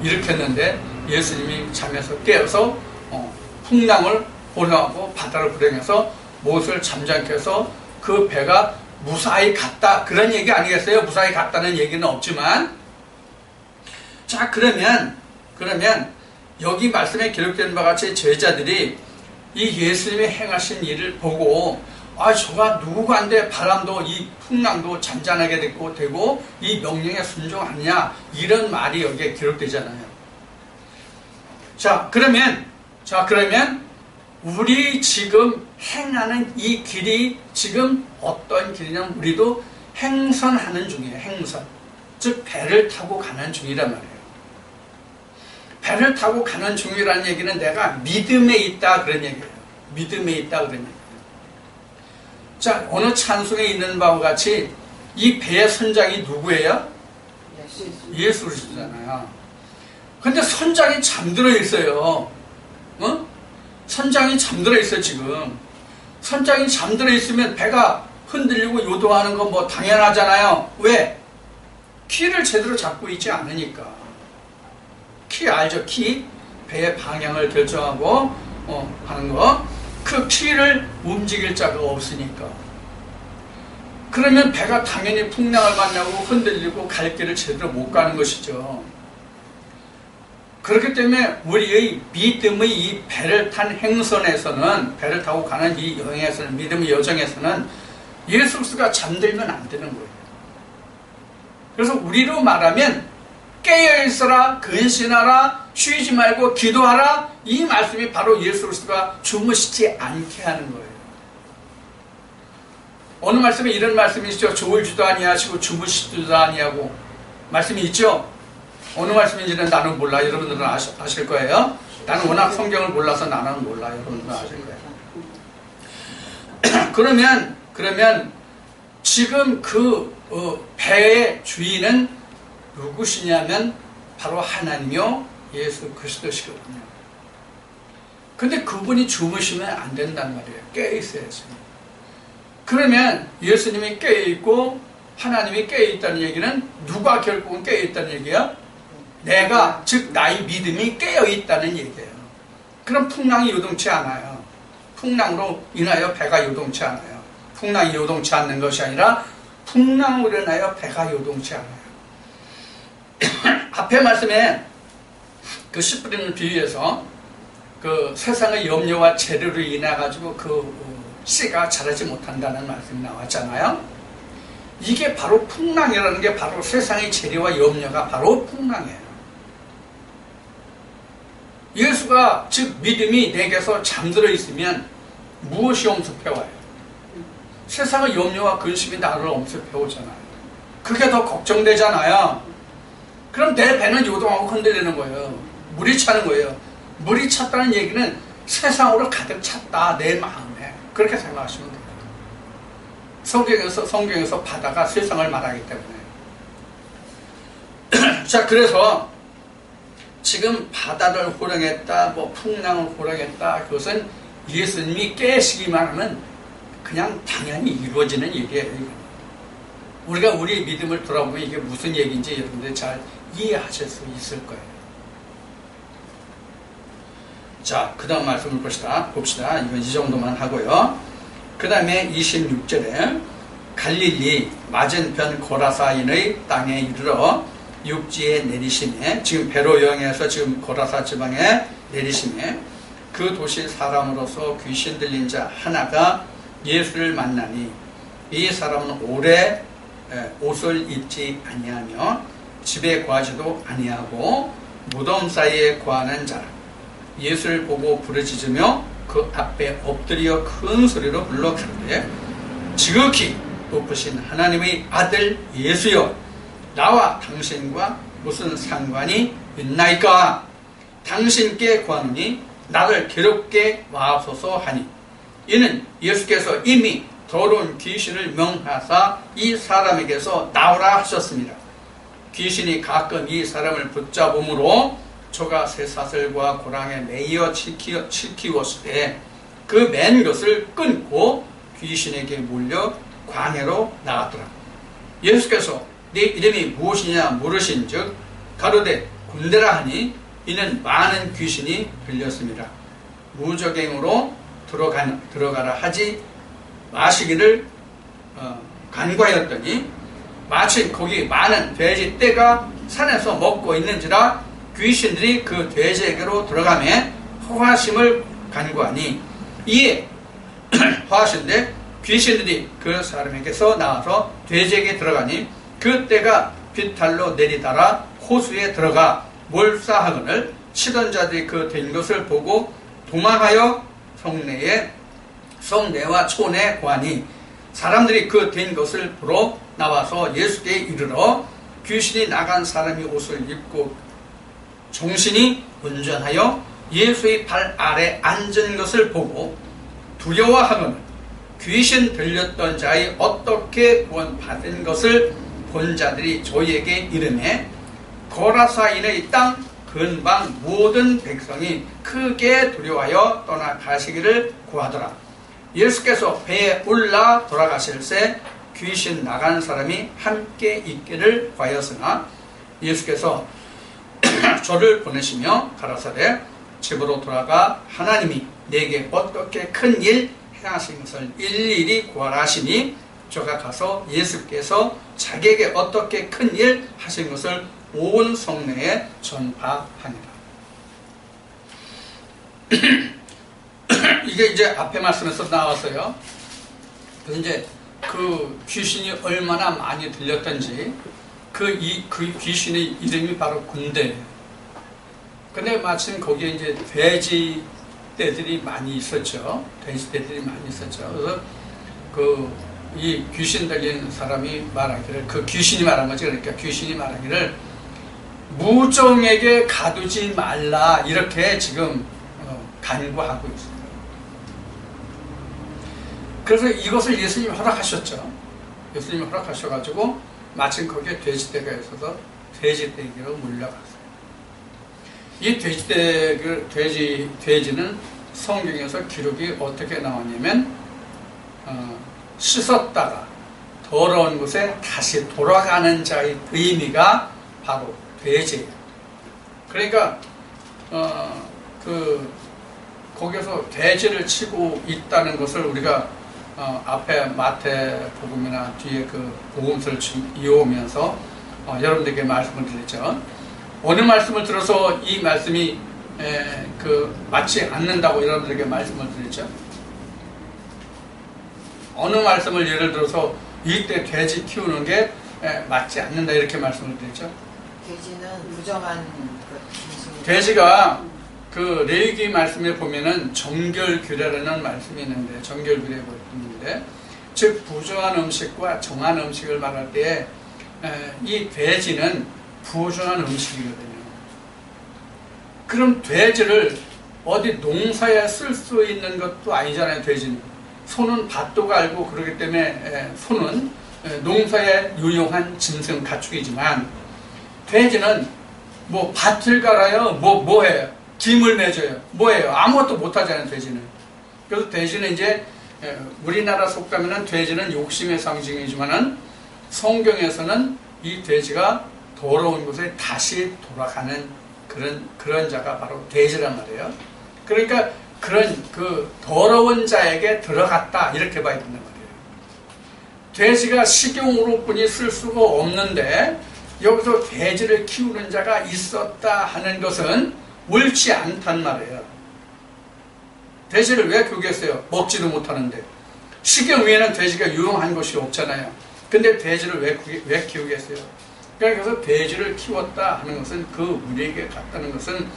일으켰는데 예수님이 잠에서 깨어서 풍랑을 호령하고 바다를 불행해서 못을 잠잠케 해서 그 배가 무사히 갔다 그런 얘기 아니겠어요? 무사히 갔다는 얘기는 없지만 자 그러면 여기 말씀에 기록된 바와 같이 제자들이 이 예수님이 행하신 일을 보고 저가 누구간데 바람도 이 풍랑도 잔잔하게 되고 이 명령에 순종하느냐 이런 말이 여기에 기록되잖아요. 자 그러면 우리 지금 행하는 이 길이 지금 어떤 길이냐면 우리도 행선하는 중이에요. 행선. 즉 배를 타고 가는 중이란 말이에요. 배를 타고 가는 중이라는 얘기는 내가 믿음에 있다 그런 얘기예요. 믿음에 있다 그런 얘기예요. 자, 어느 찬송에 있는 바와 같이 이 배의 선장이 누구예요? 예수 그리스도잖아요. 근데 선장이 잠들어 있어요. 선장이 잠들어 있어요, 지금. 선장이 잠들어 있으면 배가 흔들리고 요동하는 건 뭐 당연하잖아요. 왜? 키를 제대로 잡고 있지 않으니까. 키 알죠? 키? 배의 방향을 결정하고 하는 거. 그 키를 움직일 자가 없으니까. 그러면 배가 당연히 풍랑을 만나고 흔들리고 갈 길을 제대로 못 가는 것이죠. 그렇기 때문에 우리의 믿음의 이 배를 탄 행선에서는 배를 타고 가는 이 여행에서는 믿음의 여정에서는 예수 그리스도가 잠들면 안 되는 거예요. 그래서 우리로 말하면 깨어있어라, 근신하라, 쉬지 말고 기도하라 이 말씀이 바로 예수 그리스도가 주무시지 않게 하는 거예요. 어느 말씀에 이런 말씀이 있죠. 졸지도 아니하시고 주무시지도 아니하고 말씀이 있죠. 어느 말씀인지는 나는 몰라. 여러분들은 아실 거예요. 나는 워낙 성경을 몰라서 나는 몰라. 여러분들은 아실 거예요. 그러면 지금 그 배의 주인은 누구시냐면 바로 하나님이요 예수 그리스도시거든요. 근데 그분이 주무시면 안 된단 말이에요. 깨어있어야지. 그러면 예수님이 깨어있고 하나님이 깨어있다는 얘기는 누가 결국은 깨어있다는 얘기야? 내가, 즉 나의 믿음이 깨어있다는 얘기예요. 그럼 풍랑이 요동치 않아요. 풍랑으로 인하여 배가 요동치 않아요. 풍랑이 요동치 않는 것이 아니라 풍랑으로 인하여 배가 요동치 않아요. 앞에 말씀에 그 씨 뿌리는 비유에서 그 세상의 염려와 재료로 인해 가지고 그 씨가 자라지 못한다는 말씀이 나왔잖아요. 이게 바로 풍랑이라는 게 바로 세상의 재료와 염려가 바로 풍랑이에요. 예수가 즉 믿음이 내게서 잠들어 있으면 무엇이 엄습해와요? 세상의 염려와 근심이 나를 엄습해오잖아요. 그게 더 걱정되잖아요. 그럼 내 배는 요동하고 흔들리는 거예요. 물이 차는 거예요. 물이 찼다는 얘기는 세상으로 가득 찼다 내 마음에. 그렇게 생각하시면 돼요. 성경에서 바다가 세상을 말하기 때문에. 자, 그래서 지금 바다를 호령했다, 뭐 풍랑을 호령했다, 그것은 예수님이 깨시기만 하면 그냥 당연히 이루어지는 일이에요. 우리가 우리 믿음을 돌아보면 이게 무슨 얘기인지 여러분들이 잘 이해하실 수 있을 거예요. 자, 그 다음 말씀을 봅시다. 이건 이 정도만 하고요. 그 다음에 26절에 갈릴리 맞은편 고라사인의 땅에 이르러 육지에 내리심에, 지금 배로 여행해서 지금 고라사 지방에 내리심에 그 도시 사람으로서 귀신 들린 자 하나가 예수를 만나니 이 사람은 오래 옷을 입지 아니하며 집에 거하지도 아니하고 무덤 사이에 거하는 자라. 예수를 보고 부르짖으며 그 앞에 엎드려 큰 소리로 불러 가로되 지극히 높으신 하나님의 아들 예수여, 나와 당신과 무슨 상관이 있나이까? 당신께 구하노니 나를 괴롭게 마옵소서 하니, 이는 예수께서 이미 더러운 귀신을 명하사 이 사람에게서 나오라 하셨습니다. 귀신이 가끔 이 사람을 붙잡음으로 저가 쇠사슬과 고랑에 매여 치키웠을 때 그 맨 것을 끊고 귀신에게 몰려 광야로 나갔더라. 예수께서 네 이름이 무엇이냐 물으신즉 가로되 군대라 하니, 이는 많은 귀신이 들렸습니다. 무적행으로 들어가라 하지 마시기를 간과하였더니 마침 거기 많은 돼지 떼가 산에서 먹고 있는지라 귀신들이 그 돼지에게로 들어가매 허하심을 간구하니, 이에 허하신데 귀신들이 그 사람에게서 나와서 돼지에게 들어가니 그 떼가 비탈로 내리달아 호수에 들어가 몰사하거늘 치던 자들이 그 된 것을 보고 도망하여 성내와 촌에 거하니, 사람들이 그 된 것을 보러 나와서 예수께 이르러 귀신이 나간 사람이 옷을 입고 정신이 온전하여 예수의 발 아래 앉은 것을 보고 두려워하거늘 귀신 들렸던 자의 어떻게 구원받은 것을 본 자들이 저희에게 이르매 고라사인의 땅 근방 모든 백성이 크게 두려워하여 떠나가시기를 구하더라. 예수께서 배에 올라 돌아가실새 귀신 나간 사람이 함께 있기를 구하였으나 예수께서 저를 보내시며 가라사대 집으로 돌아가 하나님이 내게 어떻게 큰 일 행하신 것을 일일이 구하라 하시니, 저가 가서 예수께서 자기에게 어떻게 큰 일 하신 것을 온 성내에 전파하니라. 이게 이제 앞에 말씀에서 나왔어요. 이제 그 귀신이 얼마나 많이 들렸던지, 그 귀신의 이름이 바로 군대예요. 근데 마침 거기에 이제 돼지 떼들이 많이 있었죠. 돼지 떼들이 많이 있었죠. 그래서 이 귀신 들린 사람이 말하기를, 그 귀신이 말한 거지. 그러니까 귀신이 말하기를 무종에게 가두지 말라, 이렇게 지금 간구하고 있어요. 그래서 이것을 예수님이 허락하셨죠. 예수님이 허락하셔가지고 마침 거기에 돼지떼가 있어서 돼지떼에게로 물려갔어요. 이 돼지는 성경에서 기록이 어떻게 나왔냐면 씻었다가 더러운 곳에 다시 돌아가는 자의 의미가 바로 돼지예요. 그러니까 거기서 돼지를 치고 있다는 것을 우리가 앞에 마태복음이나 뒤에 그 복음서를 이어오면서 여러분들에게 말씀을 드렸죠. 어느 말씀을 들어서 이 말씀이 맞지 않는다고 여러분들에게 말씀을 드렸죠. 어느 말씀을 예를 들어서 이때 돼지 키우는 게 맞지 않는다, 이렇게 말씀을 드렸죠. 돼지는 부정한 돼지가 그 레위기 말씀에 보면은 정결규례라는 말씀이 있는데, 정결규례가 있는데, 즉 부정한 음식과 정한 음식을 말할 때 이 돼지는 부정한 음식이거든요. 그럼 돼지를 어디 농사에 쓸 수 있는 것도 아니잖아요. 돼지는 소는 밭도 갈고 그러기 때문에 소는 농사에 유용한 짐승 가축이지만, 돼지는 뭐 밭을 갈아요, 뭐 해요, 김을 맺어요, 뭐해요, 아무것도 못하잖아요 돼지는. 그래서 돼지는 이제 우리나라 속담에는 돼지는 욕심의 상징이지만은 성경에서는 이 돼지가 더러운 곳에 다시 돌아가는 그런 자가 바로 돼지란 말이에요. 그러니까 그런 그 더러운 자에게 들어갔다 이렇게 봐야 된단 말이에요. 돼지가 식용으로뿐이 쓸 수가 없는데 여기서 돼지를 키우는 자가 있었다 하는 것은 옳지 않단 말이에요. 돼지를 왜 키우겠어요? 먹지도 못하는데. 식용 위에는 돼지가 유용한 것이 없잖아요. 근데 돼지를 왜 키우겠어요? 그래서 돼지를 키웠다 하는 것은 그 무리에게 갔다는 것은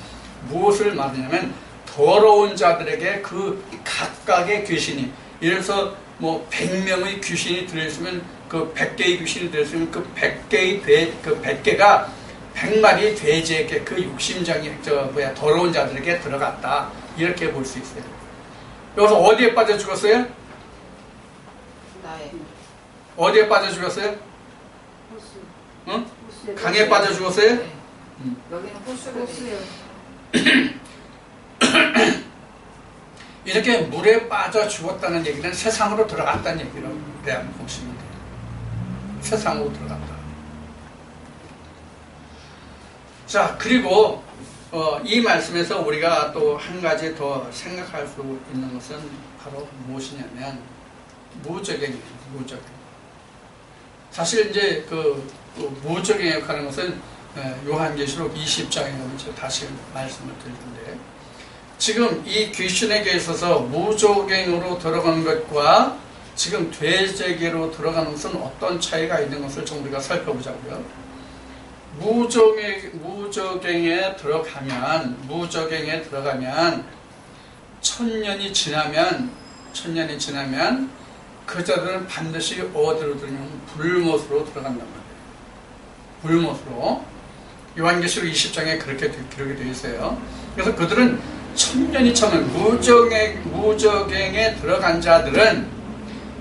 무엇을 말하냐면 더러운 자들에게 그 각각의 귀신이, 예를 들어서 뭐 100명의 귀신이 들어있으면 그 100개의 귀신이 들어있으면 그 100개가 100마리 돼지에게 그 욕심장이 더러운 자들에게 들어갔다 이렇게 볼 수 있어요. 여기서 어디에 빠져 죽었어요? 나의 어디에 빠져 죽었어요? 응? 강에 빠져 죽었어요? 네. 여기는 호수로 이렇게 물에 빠져 죽었다는 얘기는 세상으로 들어갔다는 얘기로 보시면 돼요. 세상으로 들어갔다. 자, 그리고 이 말씀에서 우리가 또 한 가지 더 생각할 수 있는 것은 바로 무엇이냐면 무저갱이에요. 무저갱. 사실 이제 그 무저갱이라고 하는 것은 요한계시록 20장에 보면 다시 말씀을 드리는데, 지금 이 귀신에게 있어서 무저갱으로 들어간 것과 지금 돼지에게로 들어가는 것은 어떤 차이가 있는 것을 좀 우리가 살펴보자고요. 무저갱에 들어가면 천년이 지나면 그 자들은 반드시 어디로 들어가면 불못으로 들어간단 말이에요. 불못으로. 요한계시록 20장에 그렇게 기록이 되어 있어요. 그래서 그들은 천년이 차면 무저갱에 들어간 자들은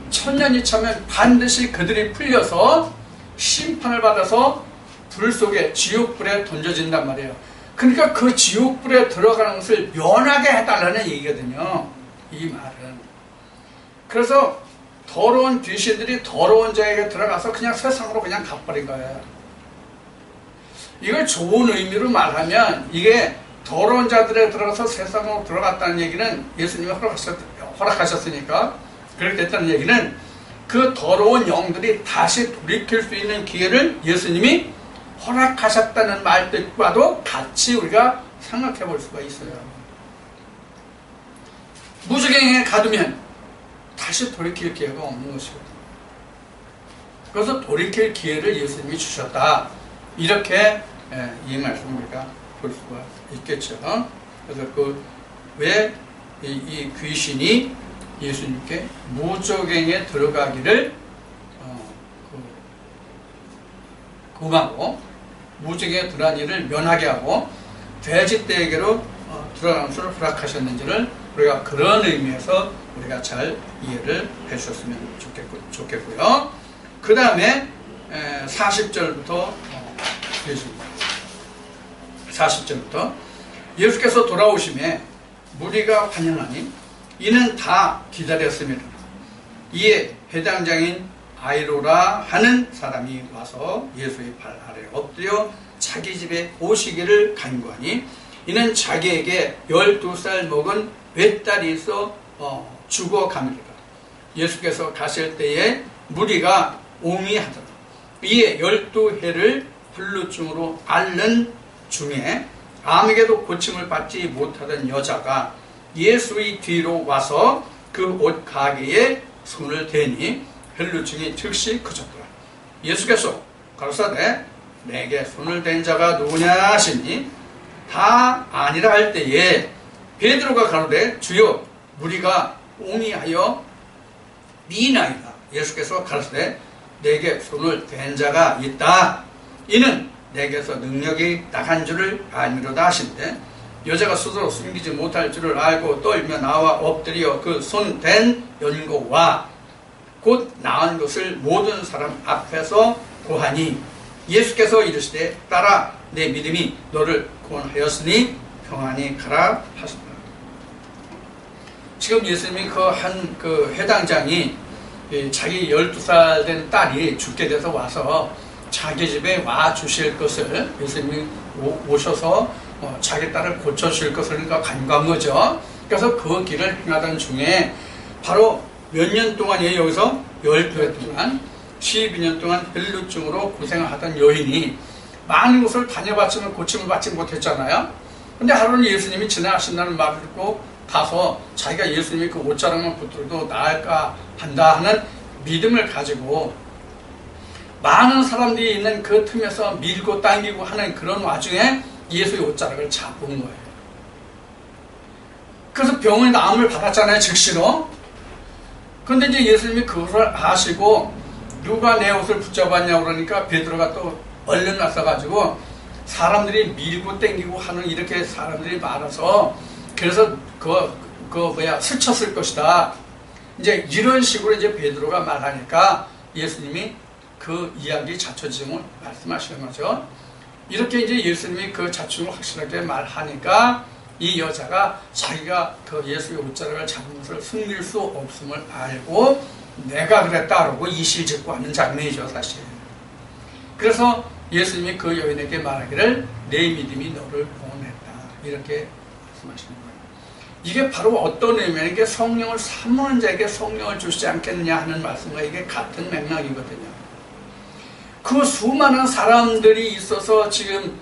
천년이 차면 반드시 그들이 풀려서 심판을 받아서 불 속에 지옥불에 던져진단 말이에요. 그러니까 그 지옥불에 들어가는 것을 면하게 해달라는 얘기거든요. 이 말은. 그래서 더러운 귀신들이 더러운 자에게 들어가서 그냥 세상으로 그냥 가버린 거예요. 이걸 좋은 의미로 말하면 이게 더러운 자들에 들어가서 세상으로 들어갔다는 얘기는 예수님이 허락하셨으니까 그렇게 됐다는 얘기는 그 더러운 영들이 다시 돌이킬 수 있는 기회를 예수님이 허락하셨다는 말뜻과도 같이 우리가 생각해 볼 수가 있어요. 무저갱에 가두면 다시 돌이킬 기회가 없는 것이거든요. 그래서 돌이킬 기회를 예수님이 주셨다. 이렇게 이 말씀을 우리가 볼 수가 있겠죠. 그래서 왜 이 귀신이 예수님께 무저갱에 들어가기를 금하고 무저갱에 들어간 일을 면하게 하고 돼지떼에게로 들어가는 것을 허락하셨는지를 우리가 그런 의미에서 우리가 잘 이해를 해주셨으면 좋겠고요. 그 다음에 40절부터 되십니다. 40절부터 예수께서 돌아오심에 무리가 환영하니 이는 다 기다렸습니다. 이에 회당장인 아이로라 하는 사람이 와서 예수의 발 아래 엎드려 자기 집에 오시기를 간구하니 이는 자기에게 12살 먹은 외딸이 있어 죽어가밀니라. 예수께서 가실 때에 무리가 옹이하더라. 이에 12해를 혈루증으로 앓는 중에 아무에게도 고침을 받지 못하던 여자가 예수의 뒤로 와서 그 옷 가게에 손을 대니 혈루증이 즉시 그쳤더라. 예수께서 가로사대 내게 손을 댄 자가 누구냐 하시니 다 아니라 할 때에 베드로가 가로되 주여 무리가 옹이하여 미나이다. 예수께서 가로사대 내게 손을 댄 자가 있다. 이는 내게서 능력이 나간 줄을 알미로다 하신대 여자가 스스로 숨기지 못할 줄을 알고 떨며 나와 엎드려 그 손 댄 연고와 곧 나은 것을 모든 사람 앞에서 고하니 예수께서 이르시되 딸아 내 믿음이 너를 구원하였으니 평안히 가라 하셨다. 지금 예수님이 그 회당장이 자기 12살 된 딸이 죽게 돼서 와서 자기 집에 와 주실 것을 예수님이 오셔서 자기 딸을 고쳐주실 것을 그러니까 간구한 거죠. 그래서 그 길을 행하던 중에 바로 몇 년 동안이에요. 여기서 12해 동안 12년 동안 혈루증으로 고생을 하던 여인이 많은 곳을 다녀봤지만 고침을 받지 못했잖아요. 근데 하루는 예수님이 지나가신다는 말을 듣고 가서 자기가 예수님이 그 옷자락만 붙들어도 나을까 한다 하는 믿음을 가지고 많은 사람들이 있는 그 틈에서 밀고 당기고 하는 그런 와중에 예수의 옷자락을 잡은 거예요. 그래서 병원에 나음을 받았잖아요, 즉시로. 그런데 이제 예수님이 그것을 아시고 누가 내 옷을 붙잡았냐고 그러니까 베드로가 또 얼른 나서가지고 사람들이 밀고 당기고 하는 이렇게 사람들이 많아서 그래서 스쳤을 것이다. 이제 이런 식으로 이제 베드로가 말하니까 예수님이 그 이야기 자초지종을 말씀하시는 거죠. 이렇게 이제 예수님이 그 자초를 확실하게 말하니까 이 여자가 자기가 그 예수의 옷자락을 잡은 것을 숨길 수 없음을 알고 내가 그랬다 그러고 이실직고 하는 장면이죠, 사실. 그래서 예수님이 그 여인에게 말하기를 내 믿음이 너를 구원했다. 이렇게 말씀하시는 거예요. 이게 바로 어떤 의미냐면 이게 성령을 사모하는 자에게 성령을 주시지 않겠느냐 하는 말씀과 이게 같은 맥락이거든요. 그 수많은 사람들이 있어서 지금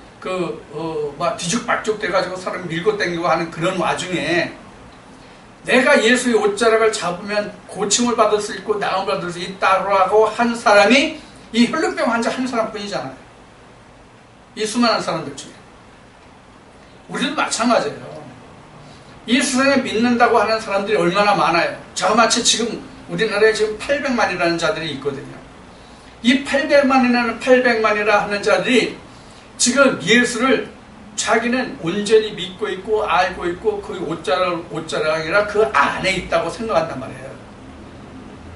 뒤죽박죽 돼가지고 사람 밀고 당기고 하는 그런 와중에 내가 예수의 옷자락을 잡으면 고침을 받을 수 있고 나음을 받을 수 있다고 한 사람이 이 혈루병 환자 한 사람뿐이잖아요. 이 수많은 사람들 중에. 우리도 마찬가지예요. 이 세상에 믿는다고 하는 사람들이 얼마나 많아요. 자그마치 지금 우리나라에 지금 800만이라는 자들이 있거든요. 이 800만이라 하는 자들이 지금 예수를 자기는 온전히 믿고 있고 알고 있고 그 옷자락이라 그 안에 있다고 생각한단 말이에요.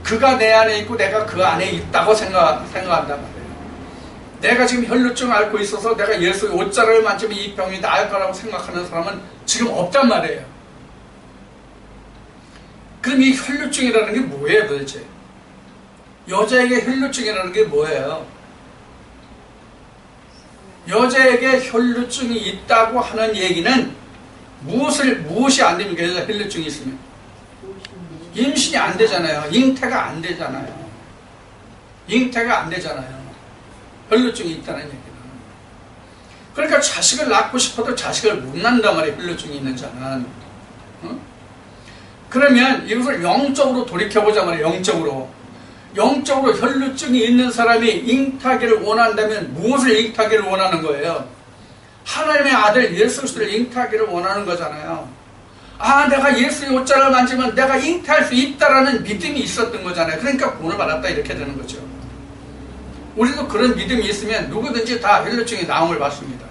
그가 내 안에 있고 내가 그 안에 있다고 생각한단 말이에요. 내가 지금 혈루증 앓고 있어서 내가 예수의 옷자락을 만지면 이 병이 나을 거라고 생각하는 사람은 지금 없단 말이에요. 그럼 이 혈루증이라는 게 뭐예요 도대체? 여자에게 혈루증이라는 게 뭐예요? 여자에게 혈루증이 있다고 하는 얘기는 무엇이 안 됩니까? 여자 혈루증이 있으면 임신이 안 되잖아요. 잉태가 안 되잖아요. 혈루증이 있다는 얘기는. 그러니까 자식을 낳고 싶어도 자식을 못 낳는단 말이에요. 혈루증이 있는 자는. 그러면 이것을 영적으로 돌이켜보자 말이에요. 영적으로 혈루증이 있는 사람이 잉태하기를 원한다면 무엇을 잉태하기를 원하는 거예요? 하나님의 아들 예수 그리스도를 잉태하기를 원하는 거잖아요. 내가 예수의 옷자락을 만지면 내가 잉태할 수 있다라는 믿음이 있었던 거잖아요. 그러니까 구원을 받았다 이렇게 되는 거죠. 우리도 그런 믿음이 있으면 누구든지 다 혈루증의 나음을 받습니다.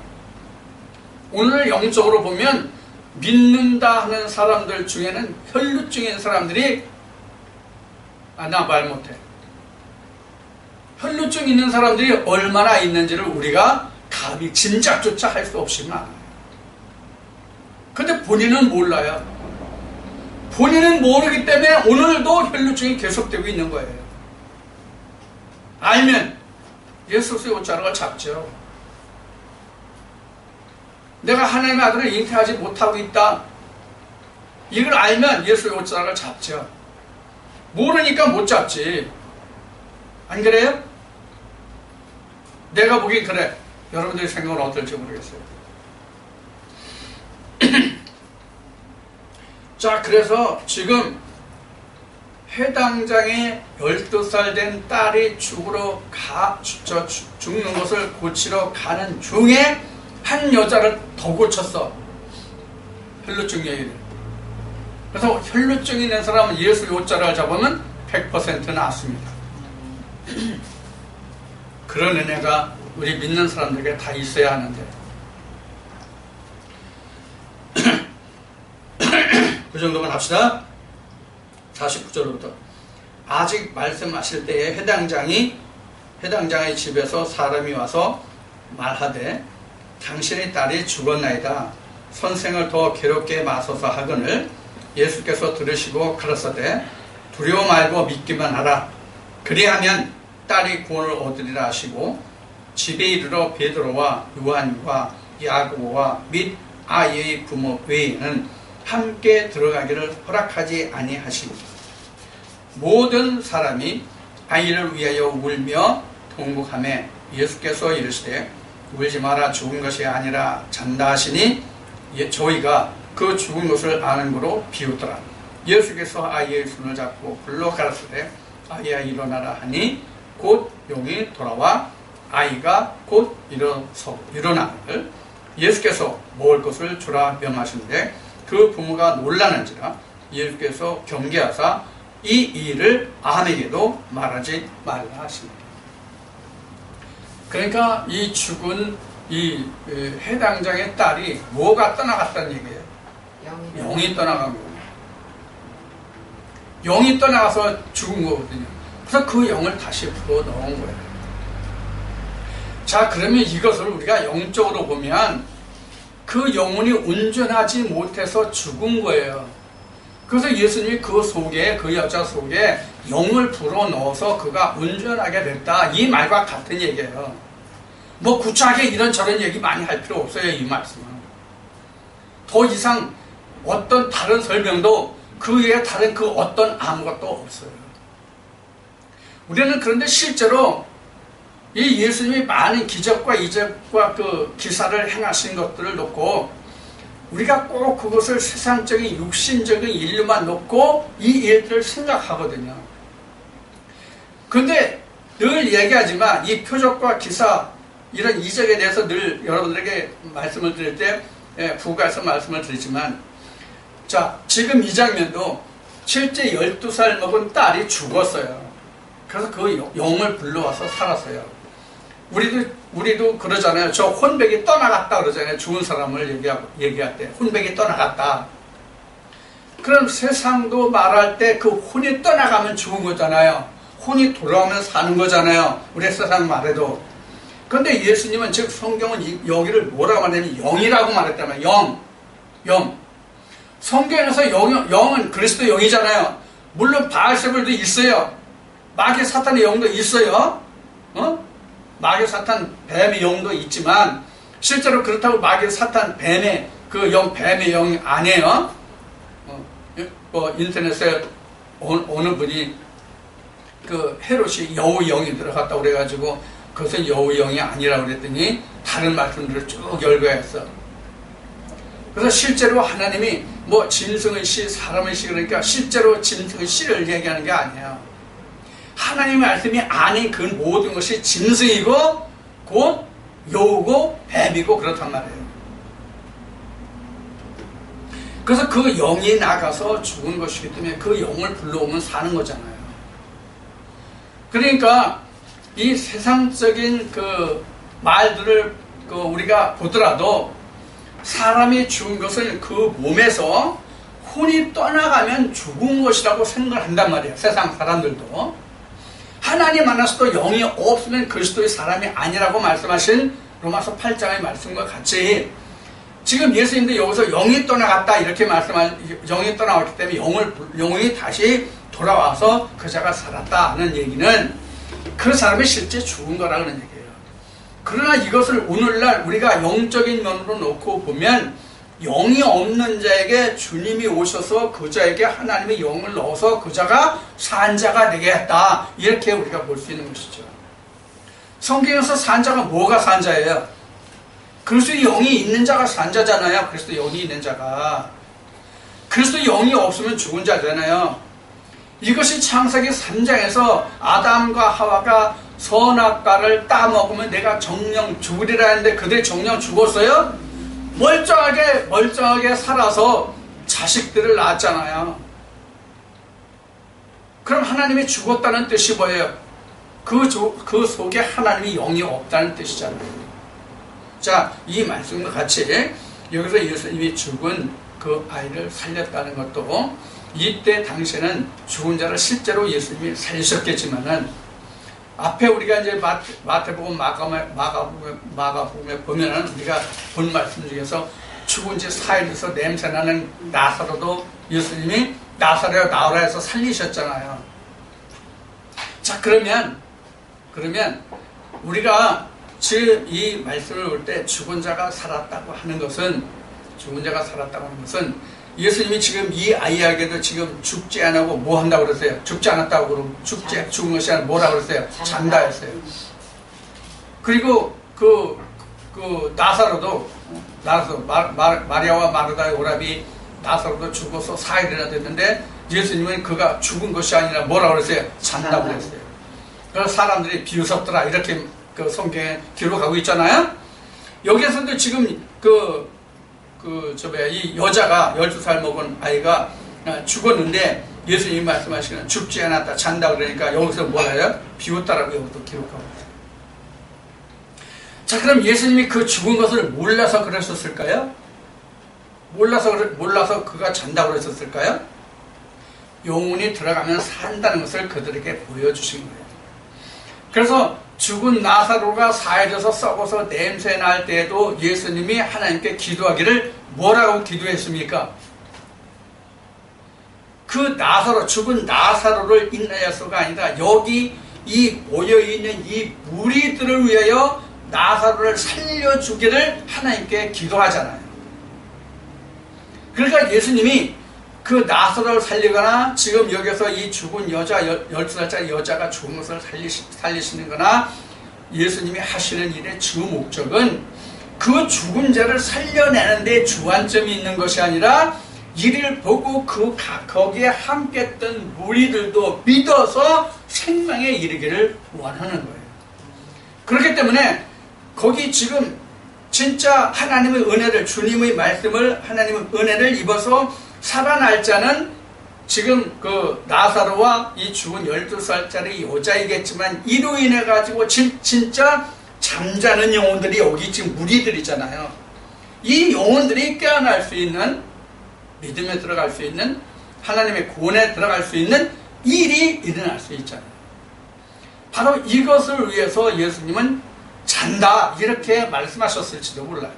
오늘 영적으로 보면 믿는다 하는 사람들 중에는 혈루증인 사람들이 나 말 못해. 혈루증 있는 사람들이 얼마나 있는지를 우리가 감히 짐작조차 할 수 없이 많아요. 근데 본인은 몰라요. 본인은 모르기 때문에 오늘도 혈루증이 계속되고 있는 거예요. 알면 예수의 옷자락을 잡죠. 내가 하나님의 아들을 잉태하지 못하고 있다. 이걸 알면 예수의 옷자락을 잡죠. 모르니까 못 잡지. 안 그래요? 내가 보기엔 그래. 여러분들의 생각은 어떨지 모르겠어요. 자, 그래서 지금 해당장에 12살 된 딸이 죽는 것을 고치러 가는 중에 한 여자를 더 고쳤어. 혈루증 여인을. 그래서 혈루증이 있는 사람은 예수의 옷자락을 잡으면 100% 나았습니다. 그런 은혜가 우리 믿는 사람들에게 다 있어야 하는데 그 정도만 합시다. 49절부터 아직 말씀하실 때에 해당장의 집에서 사람이 와서 말하되 당신의 딸이 죽었나이다. 선생을 더 괴롭게 마소서 하거늘 예수께서 들으시고 가라사대 두려워 말고 믿기만 하라. 그리하면 딸이 구원을 얻으리라 하시고 집에 이르러 베드로와 요한과 야고보와 및 아이의 부모 외에는 함께 들어가기를 허락하지 아니하시고 모든 사람이 아이를 위하여 울며 통곡하매 예수께서 이르시되 울지 마라, 죽은 것이 아니라 잔다 하시니 저희가 그 죽은 것을 아는 거로 비웃더라. 예수께서 아이의 손을 잡고 불러 가라사대 아이야 일어나라 하니 곧 영이 돌아와 아이가 곧 일어나를 예수께서 먹을 것을 주라 명하시는데 그 부모가 놀라는지라 예수께서 경계하사 이 일을 아내에게도 말하지 말라 하십니다. 그러니까 이 죽은 이 해당장의 딸이 뭐가 떠나갔다는 얘기예요? 영이 떠나간 거예요. 영이 떠나가서 죽은 거거든요. 그래서 그 영을 다시 불어넣은 거예요. 자, 그러면 이것을 우리가 영적으로 보면 그 영혼이 온전하지 못해서 죽은 거예요. 그래서 예수님이 그 속에, 그 여자 속에 영을 불어넣어서 그가 온전하게 됐다, 이 말과 같은 얘기예요. 뭐 구차하게 이런저런 얘기 많이 할 필요 없어요. 이 말씀은 더 이상 어떤 다른 설명도 그 외에 다른 그 어떤 아무것도 없어요. 우리는 그런데 실제로 이 예수님이 많은 기적과 이적과 그 기사를 행하신 것들을 놓고 우리가 꼭 그것을 세상적인 육신적인 인류만 놓고 이 일들을 생각하거든요. 그런데 늘 얘기하지만 이 표적과 기사 이런 이적에 대해서 늘 여러분들에게 말씀을 드릴 때 부가에서 말씀을 드리지만, 자, 지금 이 장면도 실제 12살 먹은 딸이 죽었어요. 그래서 그 영을 불러와서 살았어요. 우리도 그러잖아요. 저 혼백이 떠나갔다 그러잖아요. 죽은 사람을 얘기할 때 혼백이 떠나갔다. 그럼 세상도 말할 때 그 혼이 떠나가면 죽은 거잖아요. 혼이 돌아오면 사는 거잖아요. 우리 세상 말해도. 그런데 예수님은, 즉 성경은 여기를 뭐라고 말하냐면 영이라고 말했다면 영. 성경에서 영은 그리스도 영이잖아요. 물론 바알세불도 있어요. 마귀 사탄의 영도 있어요. 마귀 사탄 뱀의 영도 있지만 실제로 그렇다고 마귀 사탄 뱀의 그 영, 뱀의 영이 아니에요. 인터넷에 어느 분이 그 헤롯이 여우의 영이 들어갔다고 그래가지고 그것은 여우의 영이 아니라고 그랬더니 다른 말씀들을 쭉 열거했어. 그래서 실제로 하나님이 뭐 짐승의 씨, 사람의 씨, 그러니까 실제로 짐승의 씨를 얘기하는 게 아니에요. 하나님의 말씀이 아닌 그 모든 것이 짐승이고 곧 여우고 뱀이고 그렇단 말이에요. 그래서 그 영이 나가서 죽은 것이기 때문에 그 영을 불러오면 사는 거잖아요. 그러니까 이 세상적인 그 말들을 우리가 보더라도 사람이 죽은 것을 그 몸에서 혼이 떠나가면 죽은 것이라고 생각을 한단 말이에요. 세상 사람들도. 하나님 안에서도 영이 없으면 그리스도의 사람이 아니라고 말씀하신 로마서 8장의 말씀과 같이 지금 예수님도 여기서 영이 떠나갔다 이렇게 영이 떠나왔기 때문에 영이 다시 돌아와서 그 자가 살았다는 얘기는 그 사람이 실제 죽은 거라는 얘기예요. 그러나 이것을 오늘날 우리가 영적인 면으로 놓고 보면 영이 없는 자에게 주님이 오셔서 그 자에게 하나님의 영을 넣어서 그 자가 산자가 되게 했다, 이렇게 우리가 볼 수 있는 것이죠. 성경에서 산자가 뭐가 산자예요? 그리스도 영이 있는 자가 산자잖아요. 그리스도 영이 있는 자가. 그리스도 영이 없으면 죽은 자잖아요. 이것이 창세기 3장에서 아담과 하와가 선악과를 따먹으면 내가 정령 죽으리라 했는데 그들이 정령 죽었어요? 멀쩡하게 살아서 자식들을 낳았잖아요. 그럼 하나님이 죽었다는 뜻이 뭐예요? 그 속에 하나님의 영이 없다는 뜻이잖아요. 자, 이 말씀과 같이 여기서 예수님이 죽은 그 아이를 살렸다는 것도 이때 당시에는 죽은 자를 실제로 예수님이 살리셨겠지만은 앞에 우리가 이제 마태복음, 마가복음에 보면은 우리가 본 말씀 중에서 죽은 지 4일 돼서 냄새나는 나사로도 예수님이 나사로야 나오라 해서 살리셨잖아요. 자, 그러면 우리가 지금 이 말씀을 볼 때 죽은 자가 살았다고 하는 것은 예수님이 지금 이 아이에게도 지금 죽지 않고 뭐 한다고 그러세요? 죽지 않았다고 그러면 죽은 것이 아니라 뭐라고 그러세요? 잔다 했어요. 그리고 나사로도 마리아와 마르다의 오라비 나사로도 죽어서 4일이나 됐는데 예수님은 그가 죽은 것이 아니라 뭐라고 그랬어요? 잔다고 그랬어요. 그래서 사람들이 비웃었더라 이렇게 그 성경에 기록하고 있잖아요. 여기에서도 지금 이 여자가 12살 먹은 아이가 죽었는데 예수님이 말씀하시기는 죽지 않았다 잔다 그러니까 여기서 뭐라요? 비웃다라고 여기도 기록하고 있어요. 자, 그럼 예수님이 그 죽은 것을 몰라서 그랬었을까요? 몰라서 그가 잔다고 그랬었을까요? 영혼이 들어가면 산다는 것을 그들에게 보여주신 거예요. 그래서 죽은 나사로가 사해져서 썩어서 냄새 날 때에도 예수님이 하나님께 기도하기를 뭐라고 기도했습니까? 그 죽은 나사로를 인하여서가 아니라 여기 이 모여있는 이 무리들을 위하여 나사로를 살려주기를 하나님께 기도하잖아요. 그러니까 예수님이 그 나사로를 살리거나 지금 여기서 이 죽은 여자 12살짜리 여자가 죽은 것을 살리시는 거나 예수님이 하시는 일의 주 목적은 그 죽은 자를 살려내는 데 주안점이 있는 것이 아니라 이를 보고 거기에 함께 했던 무리들도 믿어서 생명에 이르기를 원하는 거예요. 그렇기 때문에 거기 지금 진짜 하나님의 은혜를 주님의 말씀을 하나님의 은혜를 입어서 살아날 자는 지금 그 나사로와 이 죽은 12살짜리 여자이겠지만 이로 인해 가지고 진짜 잠자는 영혼들이 여기 지금 무리들이잖아요. 이 영혼들이 깨어날 수 있는 믿음에 들어갈 수 있는 하나님의 구원에 들어갈 수 있는 일이 일어날 수 있잖아요. 바로 이것을 위해서 예수님은 잔다 이렇게 말씀하셨을지도 몰라요.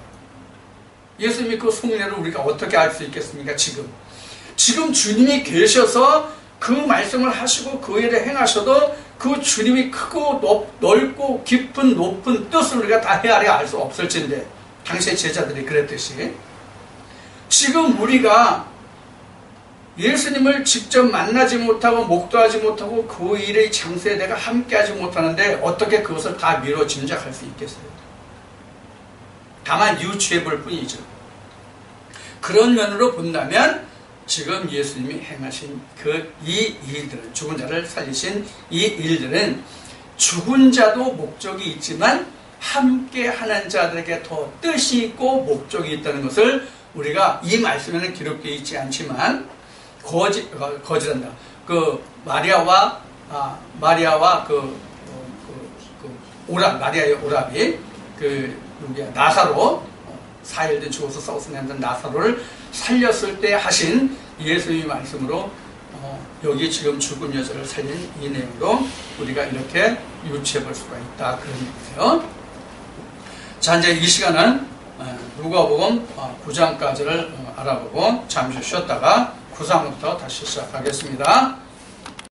예수님이 그 속내를 우리가 어떻게 알 수 있겠습니까? 지금 주님이 계셔서 그 말씀을 하시고 그 일을 행하셔도 그 주님이 크고 넓고 깊은 높은 뜻을 우리가 다 헤아려 알 수 없을진데 당시의 제자들이 그랬듯이 지금 우리가 예수님을 직접 만나지 못하고 목도하지 못하고 그 일의 장소에 내가 함께하지 못하는데 어떻게 그것을 다 미뤄 짐작할 수 있겠어요? 다만 유추해 볼 뿐이죠. 그런 면으로 본다면 지금 예수님이 행하신 이 일들은 죽은 자를 살리신 이 일들은 죽은 자도 목적이 있지만 함께 하는 자들에게 더 뜻이 있고 목적이 있다는 것을 우리가 이 말씀에는 기록되어 있지 않지만 거짓한다. 마리아와 마리아의 오라비 나사로 4일 된 죽어서 썩어서 남던 나사로를 살렸을 때 하신 예수님의 말씀으로 여기 지금 죽은 여자를 살린 이 내용으로 우리가 이렇게 유추해 볼 수가 있다 그런 얘기예요. 자, 이제 이 시간은 누가복음 9장까지를 알아보고 잠시 쉬었다가 9장부터 다시 시작하겠습니다.